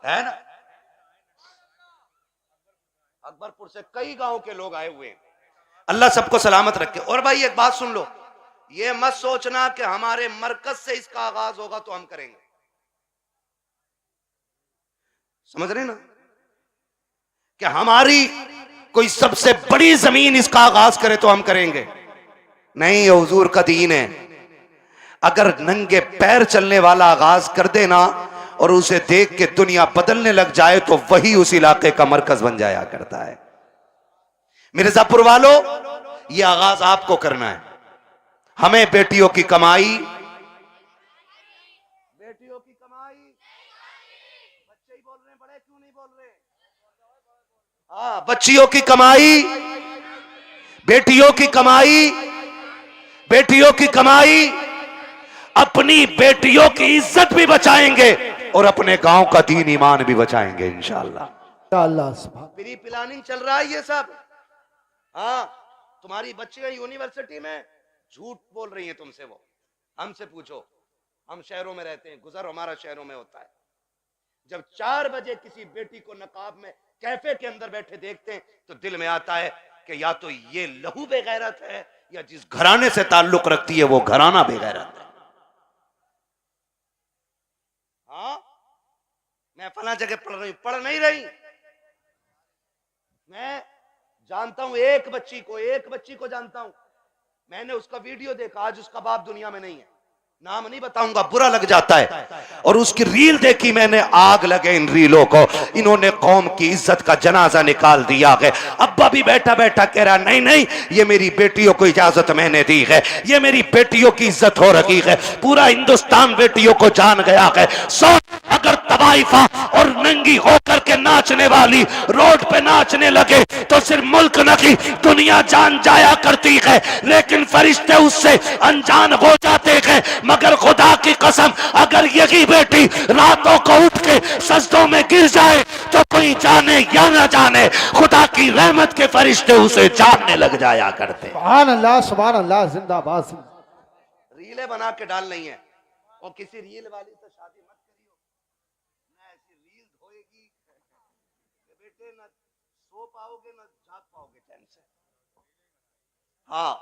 है ना? अकबरपुर से कई गांव के लोग आए हुए हैं, अल्लाह सबको सलामत रखे। और भाई एक बात सुन लो, ये मत सोचना कि हमारे मरकज से इसका आगाज होगा तो हम करेंगे, समझ रहे ना? कि हमारी कोई सबसे बड़ी जमीन इसका आगाज करे तो हम करेंगे, नहीं, हुजूर का दीन है। अगर नंगे पैर चलने वाला आगाज कर देना और उसे देख के दुनिया बदलने लग जाए तो वही उस इलाके का मरकज बन जाया करता है। मिर्जापुर वालों, ये आगाज आपको करना है। हमें बेटियों की कमाई, बेटियों की कमाई, बच्चे ही बोल रहे हैं, बड़े क्यों नहीं बोल रहे? हाँ, बच्चियों की कमाई, बेटियों की कमाई, बेटियों की कमाई, अपनी बेटियों की इज्जत भी बचाएंगे और अपने गांव का दीन ईमान भी बचाएंगे इंशाअल्लाह। अल्लाह सुभान प्री प्लानिंग चल रहा है ये सब। हाँ, तुम्हारी बच्चियां यूनिवर्सिटी में झूठ बोल रही हैं तुमसे, वो हमसे पूछो, हम शहरों में रहते हैं, गुजर हमारा शहरों में होता है। जब 4 बजे किसी बेटी को नकाब में कैफे के अंदर बैठे देखते हैं तो दिल में आता है कि या तो ये लहू बेगैरत है या जिस घराने से ताल्लुक रखती है वो घराना बेगैरत है। हाँ, मैं फला जगह पढ़ रही हूं, पढ़ नहीं रही। मैं जानता हूं एक बच्ची को जानता हूं, मैंने उसका वीडियो देखा, आज उसका बाप दुनिया में नहीं है, नाम नहीं बताऊंगा, बुरा लग जाता है। और उसकी रील देखी मैंने, आग लगे इन रीलों को, इन्होंने कौम की इज्जत का जनाजा निकाल दिया है। अब्बा भी बैठा बैठा कह रहा नहीं नहीं, ये मेरी बेटियों को इजाजत मैंने दी है, ये मेरी बेटियों की इज्जत हो रही है, पूरा हिंदुस्तान बेटियों को जान गया है। सो अगर तवाइफा और नंगी होकर के नाचने वाली रोड पे नाचने लगे तो सिर्फ मुल्क नहीं दुनिया जान जाया करती है, लेकिन फरिश्ते उससे अनजान हो जाते हैं। मगर खुदा की कसम, अगर यही बेटी रातों को उठ के सजदों में गिर जाए तो कोई जाने या ना जाने खुदा की रहमत के फरिश्ते उसे जानने लग जाया करते। सुभान अल्लाह, जिंदाबाद। रीलें बना के डाल नहीं है, और किसी रील वाली से शादी मत करियो, ना ऐसी रील होएगी कि बेटे ना सो पाओगे ना जाग पाओगे चैन से। हाँ,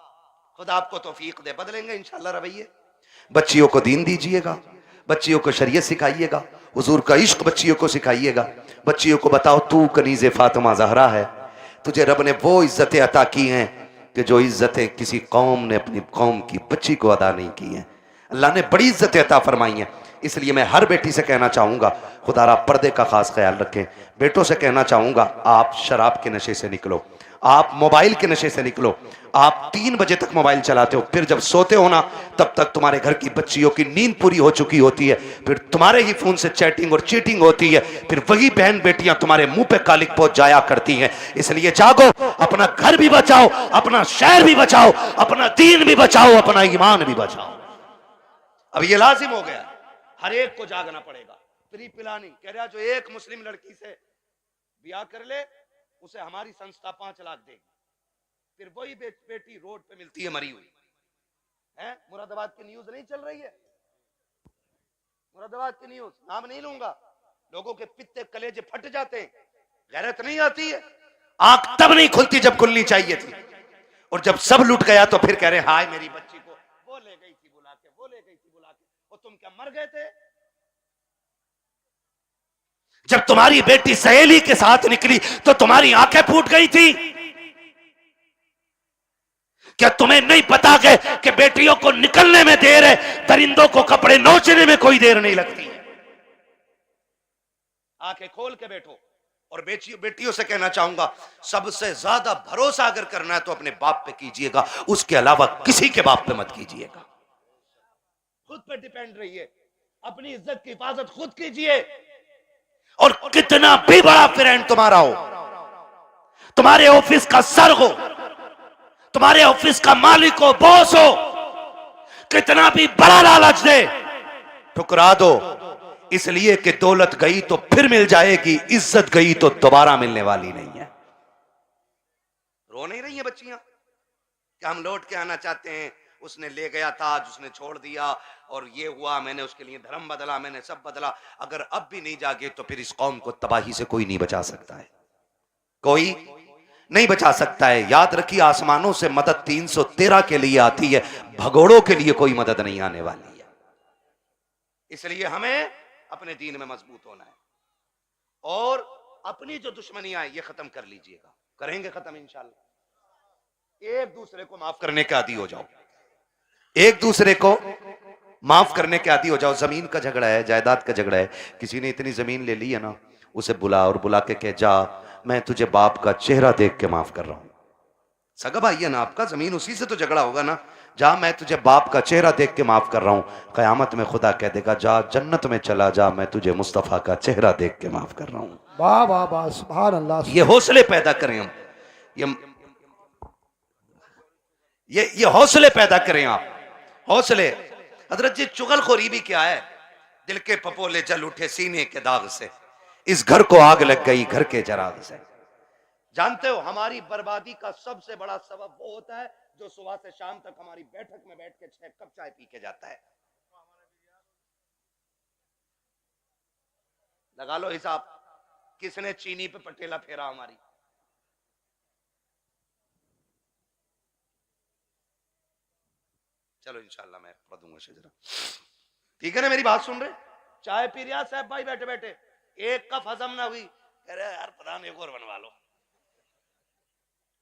खुदा आपको तौफीक दे, बदलेंगे इंशाल्लाह रवैये। बच्चियों को दीन दीजिएगा, बच्चियों को शरीयत सिखाइएगा, हुजूर का इश्क बच्चियों को सिखाइएगा। बच्चियों को बताओ तू कनीज़े फातिमा ज़हरा है, तुझे रब ने वो इज्जतें अता की हैं कि जो इज्जतें किसी कौम ने अपनी कौम की बच्ची को अदा नहीं की हैं। अल्लाह ने बड़ी इज्जतें अता फरमाई हैं। इसलिए मैं हर बेटी से कहना चाहूँगा, खुदारा पर्दे का खास ख्याल रखें। बेटों से कहना चाहूँगा, आप शराब के नशे से निकलो, आप मोबाइल के नशे से निकलो। आप 3 बजे तक मोबाइल चलाते हो, फिर जब सोते हो ना तब तक तुम्हारे घर की बच्चियों की नींद पूरी हो चुकी होती है, फिर तुम्हारे ही फोन से चैटिंग और चीटिंग होती है, फिर वही बहन बेटियां तुम्हारे मुंह पे कालिक पहुंच जाया करती हैं। इसलिए जागो, अपना घर भी बचाओ, अपना शहर भी बचाओ, अपना दीन भी बचाओ, अपना ईमान भी बचाओ। अब ये लाजिम हो गया, हर एक को जागना पड़ेगा। प्री प्लानिंग कह रहा, जो एक मुस्लिम लड़की से ब्याह कर ले उसे हमारी संस्था 5 लाख देगी। फिर वही बेटी रोड पे मिलती है मरी हुई है। मुरादाबाद की न्यूज नहीं चल रही है, मुरादाबाद की न्यूज, नाम नहीं लूंगा, लोगों के पित्ते कलेजे फट जाते हैं, गैरत नहीं आती है। आंख तब नहीं खुलती जब खुलनी चाहिए थी, और जब सब लुट गया तो फिर कह रहे हाय मेरी बच्ची को वो ले गई थी बुला के, वो ले गई थी बुला के, और तुम क्या मर गए थे? जब तुम्हारी बेटी सहेली के साथ निकली तो तुम्हारी आंखें फूट गई थी। क्या तुम्हें नहीं पता कि बेटियों को निकलने में देर है, दरिंदों को कपड़े नोचने में कोई देर नहीं लगती है? आंखें खोल के बैठो। और बेटियों से कहना चाहूंगा, सबसे ज्यादा भरोसा अगर करना है तो अपने बाप पे कीजिएगा, उसके अलावा किसी के बाप पे मत कीजिएगा। खुद पे डिपेंड रहिए, अपनी इज्जत की हिफाजत खुद कीजिए। और कितना भी बड़ा फ्रेंड तुम्हारा हो, तुम्हारे ऑफिस का सर हो, तुम्हारे ऑफिस का मालिक हो, बॉस हो, कितना भी बड़ा लालच दे, ठुकरा दो। इसलिए कि दौलत गई तो फिर मिल जाएगी, इज्जत गई तो दोबारा मिलने वाली नहीं है। रो नहीं रही है बच्चियां कि हम लौट के आना चाहते हैं, उसने ले गया था, उसने छोड़ दिया, और ये हुआ, मैंने उसके लिए धर्म बदला, मैंने सब बदला। अगर अब भी नहीं जागे तो फिर इस कौम को तबाही से कोई नहीं बचा सकता है, कोई नहीं बचा सकता है। याद रखिए, आसमानों से मदद 313 के लिए आती है, भगोड़ों के लिए कोई मदद नहीं आने वाली है। इसलिए हमें अपने दीन में मजबूत होना है, और अपनी जो दुश्मनियां हैं ये खत्म कर लीजिएगा। करेंगे खत्म इंशाल्लाह। एक दूसरे को माफ करने के आदी हो जाओ, एक दूसरे को माफ करने के आदी हो जाओ। जमीन का झगड़ा है, जायदाद का झगड़ा है, किसी ने इतनी जमीन ले ली है ना, उसे बुला और बुला के कह, जा मैं तुझे बाप का चेहरा देख के माफ कर रहा हूं। सगा भाई है ना आपका, जमीन उसी से तो झगड़ा होगा ना, जा मैं तुझे बाप का चेहरा देख के माफ कर रहा हूं। कयामत में खुदा कह देगा, जा जन्नत में चला जा, मैं तुझे मुस्तफा का चेहरा देख के माफ कर रहा हूं। वाह वाह वाह, सुभान अल्लाह। ये हौसले पैदा करें हम, ये हौसले पैदा करें आप, हौसले। हजरत जी, चुगलखोरी भी क्या है? दिल के पपोले जल उठे सीने के दाग से, इस घर को आग लग गई घर के चराग से। जानते हो हमारी बर्बादी का सबसे बड़ा सबब वो होता है जो सुबह से शाम तक हमारी बैठक में बैठ के 6 कप चाय पी के जाता है। लगा लो हिसाब, किसने चीनी पे पटेला फेरा हमारी। चलो इंशाल्लाह मैं पढ़ दूंगा शजरा, ठीक है ना? मेरी बात सुन रहे? चाय पी रहा साहब भाई बैठे बैठे, एक कप हजम ना हुई, कह रहे यार प्रधान एक और बनवा लो।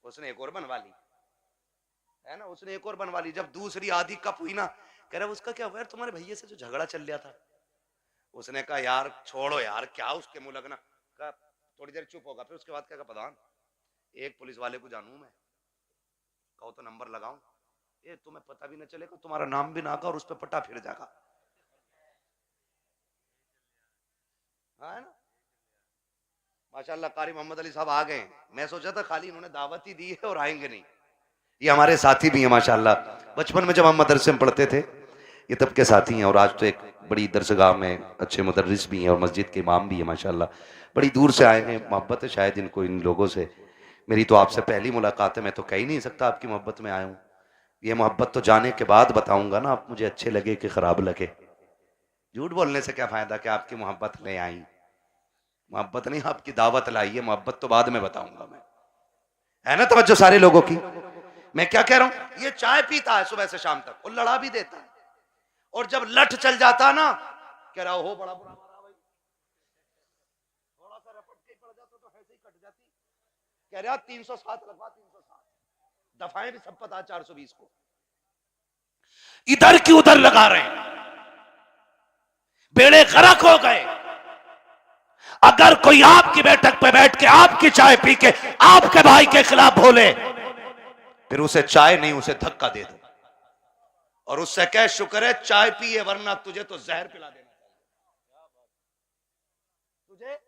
उसने एक और बनवा ली, है ना, उसने एक और बनवा ली। जब दूसरी आधी कप हुई ना, कह रहा उसका क्या हुआ यार, तुम्हारे भैया से जो झगड़ा चल रहा था। उसने कहा यार छोड़ो यार, क्या उसके मुंह लगना। कहा थोड़ी देर चुप होगा, फिर उसके बाद क्या प्रधान एक पुलिस वाले को जानू मैं, कहो तो नंबर लगाऊं, ये तुम्हें पता भी न चलेगा, तुम्हारा नाम भी ना आगा और उस पर पट्टा फिर जाएगा। हाँ है ना, माशाल्लाह कारी मोहम्मद अली साहब आ गए। मैं सोचा था खाली इन्होंने दावत ही दी है और आएंगे नहीं, ये हमारे साथी भी हैं माशाल्लाह। बचपन में जब हम मदरसे में पढ़ते थे ये तब के साथी हैं, और आज तो एक बड़ी दरसगाह में अच्छे मुदर्रिस भी हैं और मस्जिद के इमाम भी हैं माशाल्लाह। बड़ी दूर से आए हैं, मोहब्बत है शायद इनको इन लोगों से। मेरी तो आपसे पहली मुलाकात है, मैं तो कह ही नहीं सकता आपकी मोहब्बत में आया हूँ। ये मोहब्बत तो जाने के बाद बताऊंगा ना, आप मुझे अच्छे लगे कि खराब लगे। झूठ बोलने से क्या फायदा कि आपकी मोहब्बत ले आई, मोहब्बत नहीं आपकी दावत लाई है, मोहब्बत तो बाद में बताऊंगा मैं, है ना? तवज्जो सारे लोगों की। मैं क्या कह रहा हूं, ये चाय पीता है सुबह से शाम तक और लड़ा भी देता है, और जब लठ चल जाता ना कह रहा हो बड़ा बुरा मारा भाई, थोड़ा सा रपट के पड़ जाता तो ऐसे ही कट जाती। कह रहा 307 लगवा, 307 दफाएं भी सब पता 420 को, इधर की उधर लगा रहे हैं, बेड़े गर्क हो गए। अगर कोई आपकी बैठक पे बैठ के आपकी चाय पी के आपके भाई के खिलाफ बोले, फिर उसे चाय नहीं उसे धक्का दे दो और उससे कह शुक्र है चाय पिए, वरना तुझे तो जहर पिला देना चाहिए, तुझे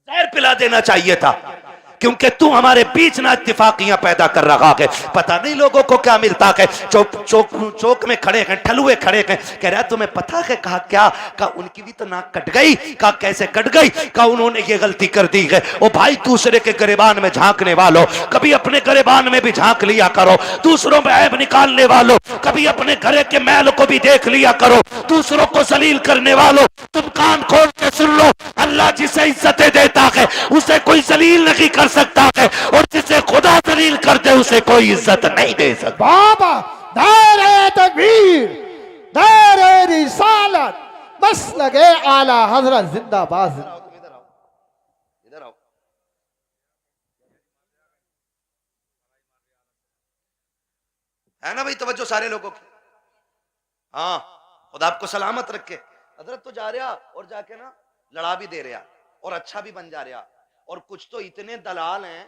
जहर पिला देना चाहिए था, क्योंकि तू हमारे बीच ना इत्तेफाकियां पैदा कर रहा है। पता नहीं लोगों को क्या मिलता है, चौक में खड़े हैं, ठलुए खड़े हैं, कह रहा तुम्हें पता है कहा क्या, कहा उनकी भी तो नाक कट गई, कहा कैसे कट गई, कहा उन्होंने ये गलती कर दी है। ओ भाई दूसरे के गिरेबान में झांकने वालों, कभी अपने गिरेबान में भी झांक लिया करो। दूसरों में ऐब निकालने वालों, कभी अपने घरे के मैल को भी देख लिया करो। दूसरों को जलील करने वालों, तुम कान खोल के सुन लो, अल्लाह जिसे इज्जतें देता है उसे कोई जलील नहीं कर सकता है, और जिसे खुदा जलील करते उसे कोई इज्जत नहीं दे सकता। बाबा दायरे तकबीर, दायरे रिसालत, बस लगे आला हजरत जिंदाबाद। इधर आओ, इधर आओ। है ना भाई तवज्जो सारे लोगों की। हाँ खुदा आपको सलामत रखे। हजरत तो जा रहा और जाके ना लड़ा भी दे रहा और अच्छा भी बन जा रहा, और कुछ तो इतने दलाल हैं,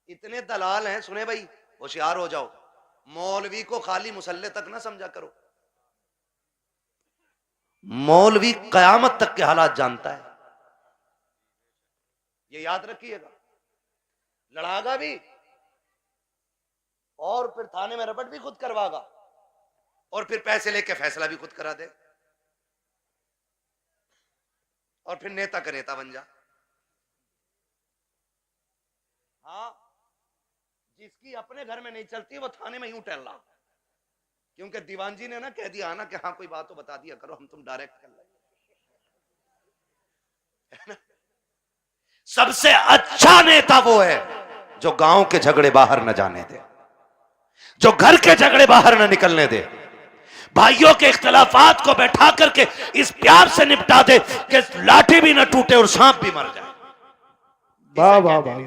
इतने दलाल हैं, सुने भाई होशियार हो जाओ, मौलवी को खाली मुसल्ले तक ना समझा करो। मौलवी कयामत तक के हालात जानता है, ये याद रखिएगा। लड़ागा भी और फिर थाने में रपट भी खुद करवागा, और फिर पैसे लेके फैसला भी खुद करा दे, और फिर नेता का नेता बन जा। हाँ जिसकी अपने घर में नहीं चलती वो थाने में यूं टहल रहा, क्योंकि दीवान जी ने ना कह दिया ना कि हाँ कोई बात तो बता दिया करो, हम तुम डायरेक्ट कर लेंगे। सबसे अच्छा नेता वो है जो गांव के झगड़े बाहर न जाने दे, जो घर के झगड़े बाहर न निकलने दे, भाइयों के इख्तलाफात को बैठा करके इस प्यार से निपटा दे कि लाठी भी न टूटे और सांप भी मर जाए। वाह वाह वाह,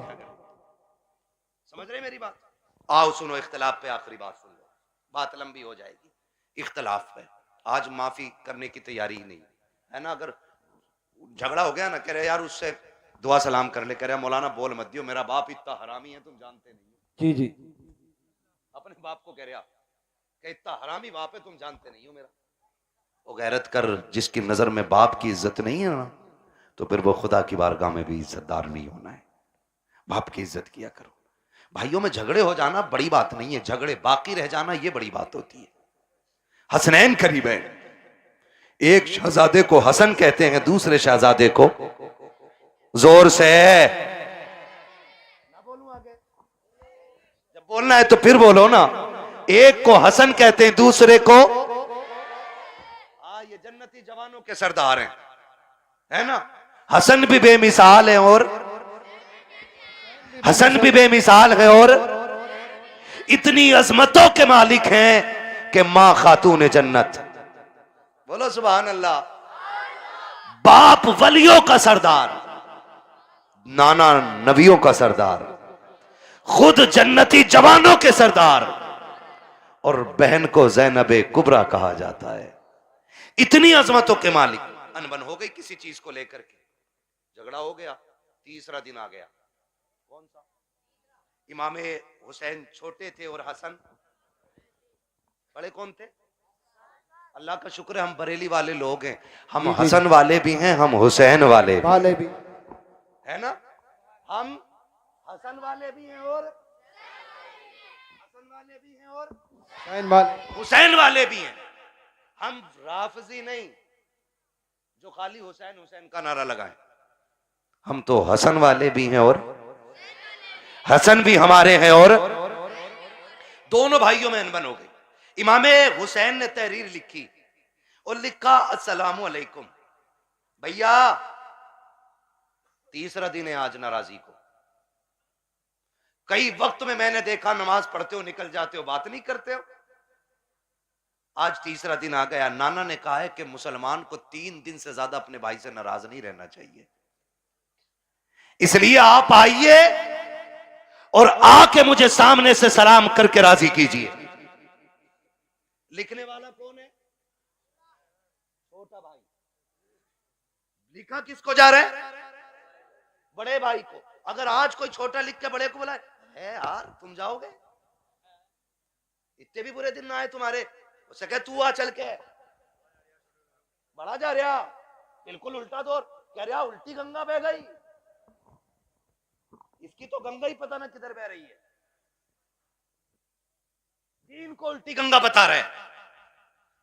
समझ रहे मेरी बात? आओ सुनो, इख्तलाफ पे आखिरी बात सुन लो, बात लंबी हो जाएगी। इख्तलाफ पे आज माफी करने की तैयारी ही नहीं है ना। अगर झगड़ा हो गया ना, कह रहे यार उससे दुआ सलाम कर ले, कह रहे मौलाना बोल मत दियो, मेरा बाप इतना हरामी है तुम जानते नहीं। जी जी, अपने बाप को कह रहा कि इतना हरामी बाप है तुम जानते नहीं हो मेरा। वो गैरत कर, जिसकी नजर में बाप की इज्जत नहीं है ना, तो फिर वो खुदा की बारगाह में भी इज्जतदार नहीं होना है। बाप की इज्जत किया करो। भाइयों में झगड़े हो जाना बड़ी बात नहीं है, झगड़े बाकी रह जाना ये बड़ी बात होती है। हसनैन करीब है, एक शहजादे को हसन कहते हैं, दूसरे शहजादे को जोर से ना बोलूं आगे? जब बोलना है तो फिर बोलो ना। एक को हसन कहते हैं, दूसरे को ये जन्नती जवानों के सरदार हैं, है ना। हसन भी बेमिसाल है और हसन भी बेमिसाल है और इतनी अजमतों के मालिक हैं कि मां खातून जन्नत। बोलो सुभान अल्लाह। बाप वलियों का सरदार, नाना नबियों का सरदार, खुद जन्नती जवानों के सरदार, और बहन को ज़ैनबे कुबरा कहा जाता है। इतनी अजमतों के मालिक। अनबन हो गई किसी चीज को लेकर के, झगड़ा हो गया, तीसरा दिन आ गया। कौन सा? इमामे हुसैन छोटे थे और हसन बड़े कौन थे? अल्लाह का शुक्र है हम बरेली वाले लोग हैं, हम हसन वाले भी हैं, हम हुसैन वाले भी है ना। हम हसन वाले भी हैं और हसन वाले भी हैं और हुसैन वाले भी हैं। हम राफजी नहीं जो खाली हुसैन हुसैन का नारा लगाएं। हम तो हसन वाले भी हैं और हसन भी हमारे हैं, और दोनों भाइयों में अनबन हो गई। इमामे हुसैन ने तहरीर लिखी और लिखा, अस्सलामु अलैकुम भैया, तीसरा दिन है आज नाराजी को। कई वक्त में मैंने देखा नमाज पढ़ते हो निकल जाते हो, बात नहीं करते हो। आज तीसरा दिन आ गया। नाना ने कहा है कि मुसलमान को 3 दिन से ज्यादा अपने भाई से नाराज नहीं रहना चाहिए, इसलिए आप आइए और आके मुझे सामने से सलाम करके राजी कीजिए। लिखने वाला कौन है? छोटा भाई। लिखा किसको जा रहा है? बड़े भाई को। अगर आज कोई छोटा लिख के बड़े को बोला है यार तुम जाओगे, इतने भी बुरे दिन ना आए तुम्हारे, उससे कह तू आ चल के, बड़ा जा रहा, बिल्कुल उल्टा दौर, कह रहा उल्टी गंगा बह गई, इसकी तो गंगा ही पता ना किधर बह रही है, दीन को उल्टी गंगा बता रहे।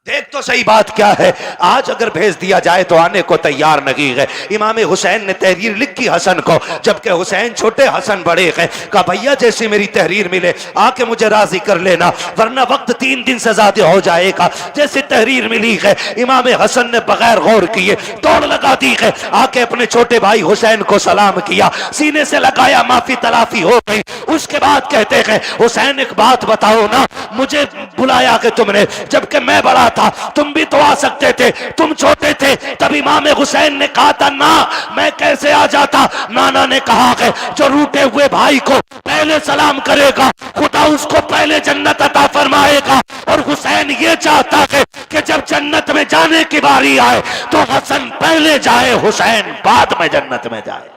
देख तो सही बात क्या है। आज अगर भेज दिया जाए तो आने को तैयार नहीं है। इमाम हुसैन ने तहरीर लिखी हसन को, जबकि हुसैन छोटे हसन बड़े हैं। कहा भैया जैसी मेरी तहरीर मिले आके मुझे राजी कर लेना, वरना वक्त 3 दिन से ज्यादा हो जाएगा। जैसी तहरीर मिली है इमाम हसन ने बगैर गौर किए दौड़ लगा दी है, आके अपने छोटे भाई हुसैन को सलाम किया, सीने से लगाया, माफी तलाफी हो गई। उसके बाद कहते हैं हुसैन एक बात बताओ ना, मुझे बुलाया कि तुमने, जबकि मैं बड़ा था, तुम भी तो आ सकते थे, तुम छोटे थे। तब इमाम हुसैन ने कहा था ना मैं कैसे आ जाता। नाना ने कहा है जो रूठे हुए भाई को पहले सलाम करेगा खुदा उसको पहले जन्नत अता फरमाएगा। और हुसैन ये चाहता है कि जब जन्नत में जाने की बारी आए तो हसन पहले जाए, हुसैन बाद में जन्नत में जाए।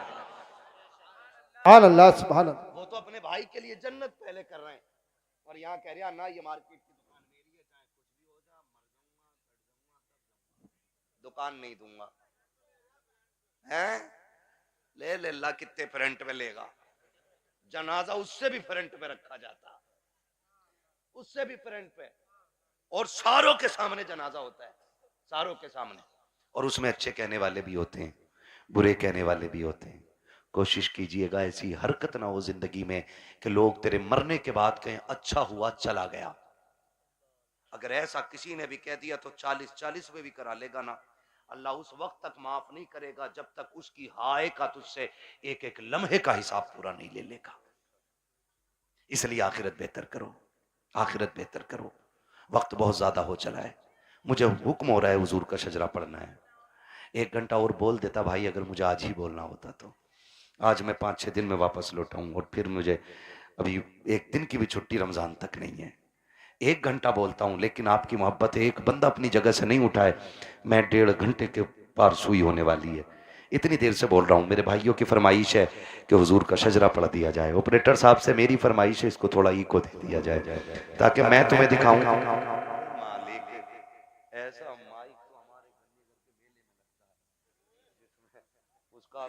सुभान अल्लाह, सुभान अल्लाह। वो तो अपने भाई के लिए जन्नत पहले कर रहे हैं, और यहाँ कह रहा ना ये मार्केट की दुकान मेरी है, चाहे कुछ भी हो जाए, मर जाऊंगा, दुकान नहीं दूंगा। हैं ले ले ला, कितने फ्रंट में लेगा। जनाजा उससे भी फ्रंट पे रखा जाता, उससे भी फ्रंट पे, और सारों के सामने जनाजा होता है, सारों के सामने। और उसमें अच्छे कहने वाले भी होते हैं, बुरे कहने वाले भी होते हैं। कोशिश कीजिएगा ऐसी हरकत ना हो जिंदगी में कि लोग तेरे मरने के बाद कहें अच्छा हुआ चला गया। अगर ऐसा किसी ने भी कह दिया तो 40-40 में भी करा लेगा ना, अल्लाह उस वक्त तक माफ नहीं करेगा जब तक उसकी हाय का तुझसे एक एक लम्हे का हिसाब पूरा नहीं ले लेगा। इसलिए आखिरत बेहतर करो, आखिरत बेहतर करो। वक्त बहुत ज्यादा हो चला है, मुझे हुक्म हो रहा है हुजूर का शजरा पढ़ना है। 1 घंटा और बोल देता भाई, अगर मुझे आज ही बोलना होता तो। आज मैं 5-6 दिन में वापस लौटाऊं, और फिर मुझे अभी 1 दिन की भी छुट्टी रमजान तक नहीं है। 1 घंटा बोलता हूं, लेकिन आपकी मोहब्बत है, एक बंदा अपनी जगह से नहीं उठाए, मैं 1.5 घंटे के पार सुई होने वाली है। इतनी देर से बोल रहा हूं। मेरे भाइयों की फरमाइश है कि हुजूर का शजरा पढ़ दिया जाए। ऑपरेटर साहब से मेरी फरमाइश है इसको थोड़ा इको दे दिया जाए ताकि मैं तुम्हें दिखाऊं। ऐसा माइक तो हमारे उसका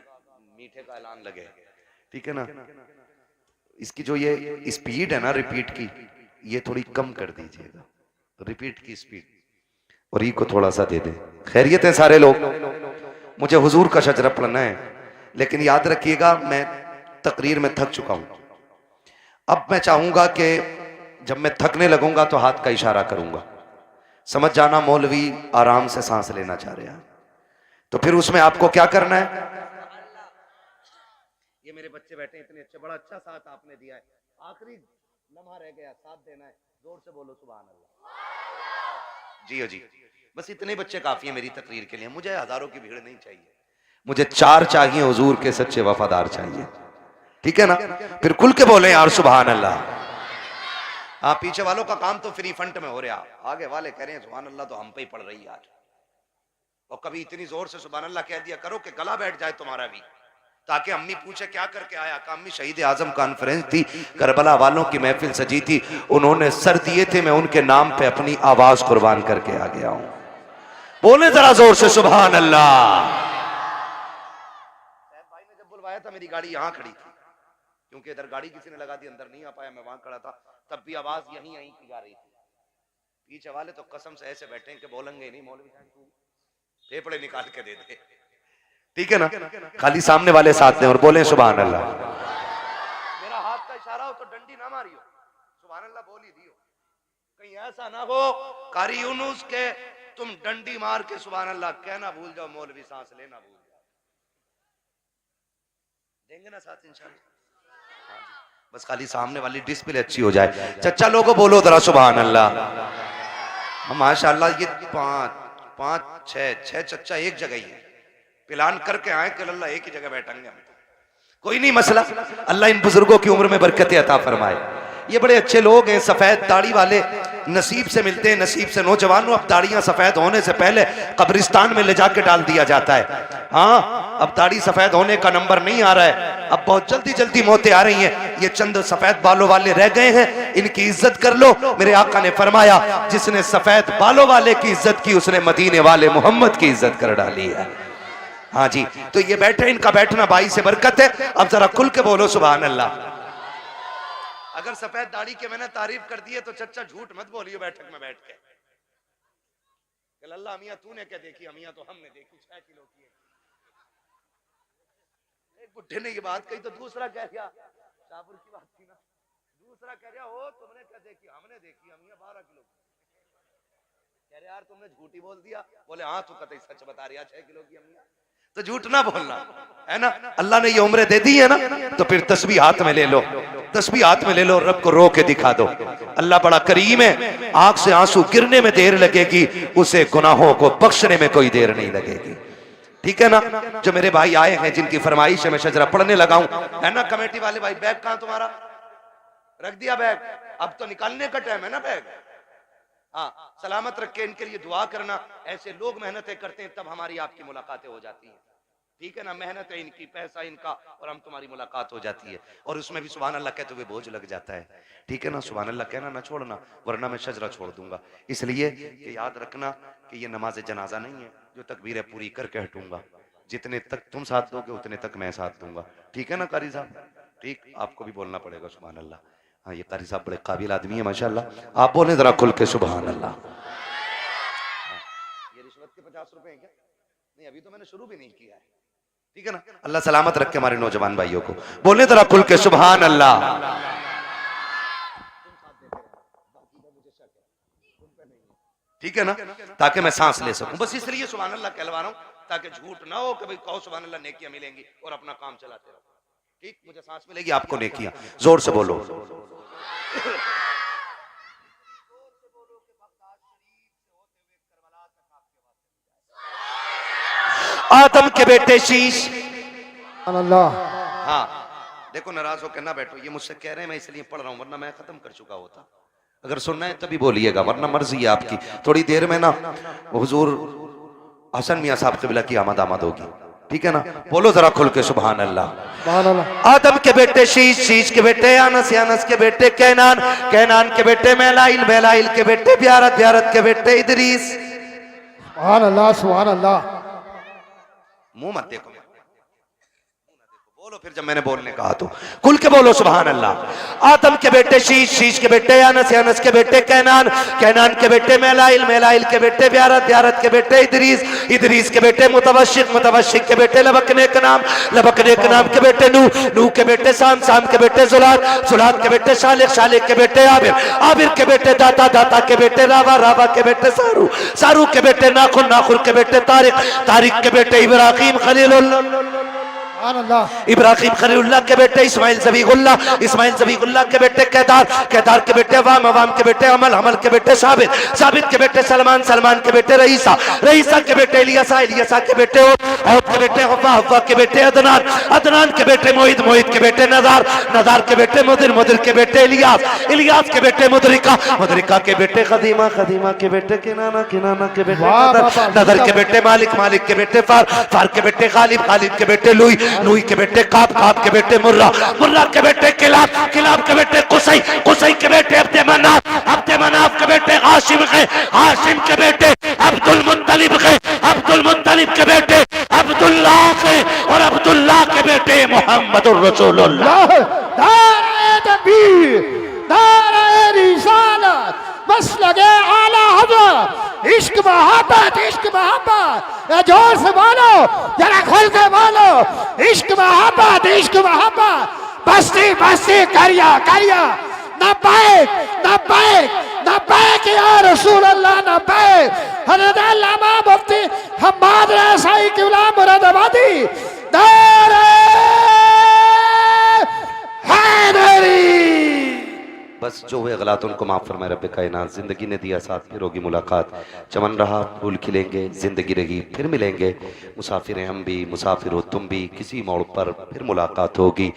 मीठे का ऐलान लगे, ठीक है ना। इसकी जो ये स्पीड है ना रिपीट की, ये थोड़ी कम कर दीजिएगा, रिपीट की स्पीड, और ई को थोड़ा सा दे दे। खैरियत है सारे लोग? मुझे हुजूर का शजरा पढ़ना है, लेकिन याद रखिएगा मैं तकरीर में थक चुका हूं। अब मैं चाहूंगा कि जब मैं थकने लगूंगा तो हाथ का इशारा करूंगा, समझ जाना मौलवी आराम से सांस लेना चाह रहे हैं। तो फिर उसमें आपको क्या करना है? ये मेरे बच्चे बैठे इतने अच्छे, बड़ा अच्छा साथ आपने दिया है, आखिरी लम्हा रह गया, साथ देना है, जोर से बोलो सुभान अल्लाह। जी जी, बस इतने बच्चे काफी है मेरी तकरीर के लिए, मुझे हजारों की भीड़ नहीं चाहिए, मुझे 4 चाहिए हुजूर के सच्चे वफादार चाहिए, ठीक है ना? फिर खुल के बोले यार सुभान अल्लाह। हाँ, पीछे वालों का काम तो फ्री फंड में हो रहा, आगे वाले कह रहे हैं सुभान अल्लाह तो हम पे ही पड़ रही यार। और कभी इतनी जोर से सुभान अल्लाह कह दिया करो कि गला बैठ जाए तुम्हारा भी, ताकि अम्मी पूछे क्या करके आया, का अम्मी शहीद आजम कॉन्फ्रेंस थी, करबला वालों की महफिल सजी थी, उन्होंने सर दिए थे, मैं उनके नाम पे अपनी आवाज कुर्बान करके आ गया हूं। बोले जरा जोर से सुभान अल्लाह। भाई ने जब बुलवाया था मेरी गाड़ी यहां खड़ी थी, क्योंकि इधर गाड़ी किसी ने लगा दी, अंदर नहीं आ पाया, मैं वहां खड़ा था, तब भी आवाज यहीं यहीं की जा रही थी। पीछे वाले तो कसम से ऐसे बैठे हैं कि बोलेंगे नहीं, मौलवी साहब तू फेफड़े निकाल के दे दे, ठीक है ना? खाली सामने वाले साथ दें और बोले सुभान अल्लाह। मेरा हाथ का इशारा हो तो डंडी ना मारियो, सुभान अल्लाह बोल ही दियो, कहीं ऐसा ना हो कारी यूनुस के तुम डंडी मार के सुभान अल्लाह कहना भूल जाओ, मौलवी सांस लेना भूल जाओ। देंगे ना साथ इंशाल्लाह? बस खाली सामने वाली डिस्प्ले अच्छी हो जाए। चच्चा लोगों बोलो जरा सुभान अल्लाह। माशाअल्लाह, ये 5 6 चच्चा एक जगह ही है, प्लान करके आए कि अल्लाह एक ही जगह बैठेंगे हम, कोई नहीं मसला, अल्लाह इन बुजुर्गों की उम्र में बरकत अता फरमाए। ये बड़े अच्छे लोग हैं, सफेद दाढ़ी वाले, नसीब से मिलते हैं, नसीब से। नौजवानों, अब दाढ़ियां सफेद होने से पहले कब्रिस्तान में ले जाके डाल दिया जाता है। हाँ, अब दाढ़ी सफेद होने का नंबर नहीं आ रहा है, अब बहुत जल्दी जल्दी मौतें आ रही हैं। ये चंद सफेद बालों वाले रह गए हैं, इनकी इज्जत कर लो। मेरे आका ने फरमाया जिसने सफेद बालों वाले की इज्जत की, उसने मदीने वाले मोहम्मद की इज्जत कर डाली है। हाँ जी, तो ये बैठे, इनका बैठना भाई से बरकत है। अब जरा खुल के बोलो सुभान अल्लाह। अगर सफेद दाढ़ी के मैंने तारीफ कर दी है तो चच्चा झूठ मत बोलियो बैठक में बैठ के, अल्लाह अमिया तूने क्या देखी, अमिया तो हमने देखी 6 किलो की। एक बुढ़े ने ये बात कही तो दूसरा कह गया, शाहपुर की बात थी ना, दूसरा कह रहा हो तुमने क्या देखी, हमने देखी अमिया 12 किलो की। कह रहे यार तुमने झूठी बोल दिया, बोले हाँ तू कतई सच बता रही है, 6 किलो की अमिया, तो झूठ ना बोलना है ना। अल्लाह ने ये उम्र दे दी है ना, तो फिर तस्बीह हाथ में ले लो, तस्बीह हाथ में ले लो, रब को रो के दिखा दो। अल्लाह बड़ा करीम है, आंख से आंसू गिरने में देर लगेगी, उसे गुनाहों को बख्शने में कोई देर नहीं लगेगी, ठीक है ना? जो मेरे भाई आए हैं, जिनकी फरमाइश है मैं शजरा पढ़ने लगा हूं, है ना? कमेटी वाले भाई, बैग कहां तुम्हारा? रख दिया बैग? अब तो निकालने का टाइम है ना बैग। हाँ, सलामत रख के इनके लिए दुआ करना। ऐसे लोग मेहनतें करते हैं तब हमारी आपकी मुलाकातें हो जाती हैं, ठीक है ना? मेहनत है इनकी, पैसा इनका, और हम तुम्हारी मुलाकात हो जाती है, और उसमें भी सुभान अल्लाह कहते हुए बोझ लग जाता है, ठीक है ना? सुभान अल्लाह कहना ना छोड़ना, वरना मैं शजरा छोड़ दूंगा। इसलिए कि याद रखना कि ये नमाज जनाजा नहीं है जो तकबीरें पूरी करके हटूंगा, जितने तक तुम साथ दोगे उतने तक मैं साथ दूंगा, ठीक है ना कारी साहब? ठीक, आपको भी बोलना पड़ेगा सुभान अल्लाह। हाँ, ये कारी साहब बड़े काबिल आदमी है माशाल्लाह, आप बोले जरा खुल के सुभान अल्लाह। ये रिश्वत के 50 रुपए हैं क्या? नहीं, अभी तो मैंने शुरू भी नहीं किया है, ठीक है ना? अल्लाह सलामत रखे हमारे नौजवान भाइयों को, बोले जरा खुल के सुभान अल्लाह। ठीक है ना? ताकि मैं सांस ले सकूं, बस इसलिए सुभान अल्लाह कहलवा रहा हूं, ताकि झूठ ना हो कि भाई कहो सुभान अल्लाह नेकियां मिलेंगी और अपना काम चलाते रहो। ठीक, मुझे सांस मिलेगी, आपको नेकियां। जोर से बोलो। आदम के बेटे शीश। अल्लाह। हाँ, देखो नाराज होकर ना बैठो, ये मुझसे कह रहे हैं मैं इसलिए पढ़ रहा हूं, वरना मैं खत्म कर चुका होता। अगर सुनना है तभी बोलिएगा, वरना मर्जी है आपकी। थोड़ी देर में ना हुजूर हसन मियां साहब क़िबला की आमद होगी, ठीक है ना? बोलो जरा खुल के सुभान अल्लाह। आदम के बेटे शीश, शीश के बेटे अनस, अनस के बेटे कैनान, कैनान के बेटे मैलाइल, मैलाइल के बेटे ब्यारत, ब्यारत के बेटे इदरीस। सुभान अल्लाह, सुभान अल्लाह। मुंह मत देखो, बोलो फिर जब मैंने बोलने कहा तो खुल के बोलो सुभान अल्लाह। आदम के बेटे शीश, शीश के बेटे अनस, अनस के बेटे कैनान, कैनान के बेटे मेलाइल, मेलाइल के बेटे ब्यारत, ब्यारत के बेटे इदरीस, इदरीस के बेटे मुतवशिक, मुतवशिक के बेटे लबकने का नाम, लबकने के नाम के बेटे नूह, नूह के बेटे शाम, शाम के बेटे जुलाद, जुलाद के बेटे शालिक, शालिक के बेटे आबिर, आबिर के बेटे दाता, दाता के बेटे रावा, रावा के बेटे सारू, सारू के बेटे नाखुर, नाखुर के बेटे तारिक, तारिक के बेटे इब्राहिम खलीलुल्लाह, इब्राहिम खलीलुल्लाह के बेटे इस्माइल ज़बीहुल्लाह, इस्माइल ज़बीहुल्लाह के बेटे केदार, केदार के बेटे अवाम, अवाम के बेटे अमल, अमल के बेटे साबित, साबित के बेटे सलमान, सलमान के बेटे रईसा, रईसा के बेटे इलियासा, इलियासा के बेटे औद के बेटे हव्वा, हव्वा के बेटे अदनान, अदनान के बेटे मोहित, मोहित के बेटे नदार, नदार के बेटे मुदिर, मुदिर के बेटे इलियास, इलियास के बेटे मुदरिका, मुदरिका के बेटे खदीमा, खदीमा के बेटे किनाना, किनाना के बेटे नदर, नदर के बेटे मालिक, मालिक के बेटे फार, फार के बेटे गालिब, गालिब के बेटे लुई, लुई के बेटे काब, काब के बेटे मुर्रा, मुर्रा के बेटे किलाब, किलाब के बेटे कुसई, कुसई के बेटे अब्दे मनाफ, अब्दे मनाफ के बेटे हाशिम के, हाशिम के बेटे अब्दुल मुत्तलिब के, अब्दुल मुत्तलिब के बेटे अब्दुल्लाह के, और अब्दुल्लाह के बेटे मोहम्मदुर रसूलुल्लाह। नारे तकबीर, नारे रिसालत, बस लगे आला हज़रत, इश्क मोहब्बत, इश्क मोहब्बत, ये जोर से बोलो, जरा खुल के बोलो, इश्क मोहब्बत, इश्क मोहब्बत, बस्ती बस्ती करिया करिया, नब्बैक नब्बैक नब्बैक या रसूल अल्लाह, नब्बैक। हज़रत अल्लामा मुफ्ती हम्माद रसाई क़िबला मुरादाबादी, नारे हैदरी। बस जो हुए गलत उनको माफ फरमाए रब्बे कायनात। जिंदगी ने दिया साथ, फिर होगी मुलाकात, चमन रहा फूल खिलेंगे, जिंदगी रही फिर मिलेंगे, मुसाफिर हैं हम भी, मुसाफिर हो तुम भी, किसी मोड़ पर फिर मुलाकात होगी।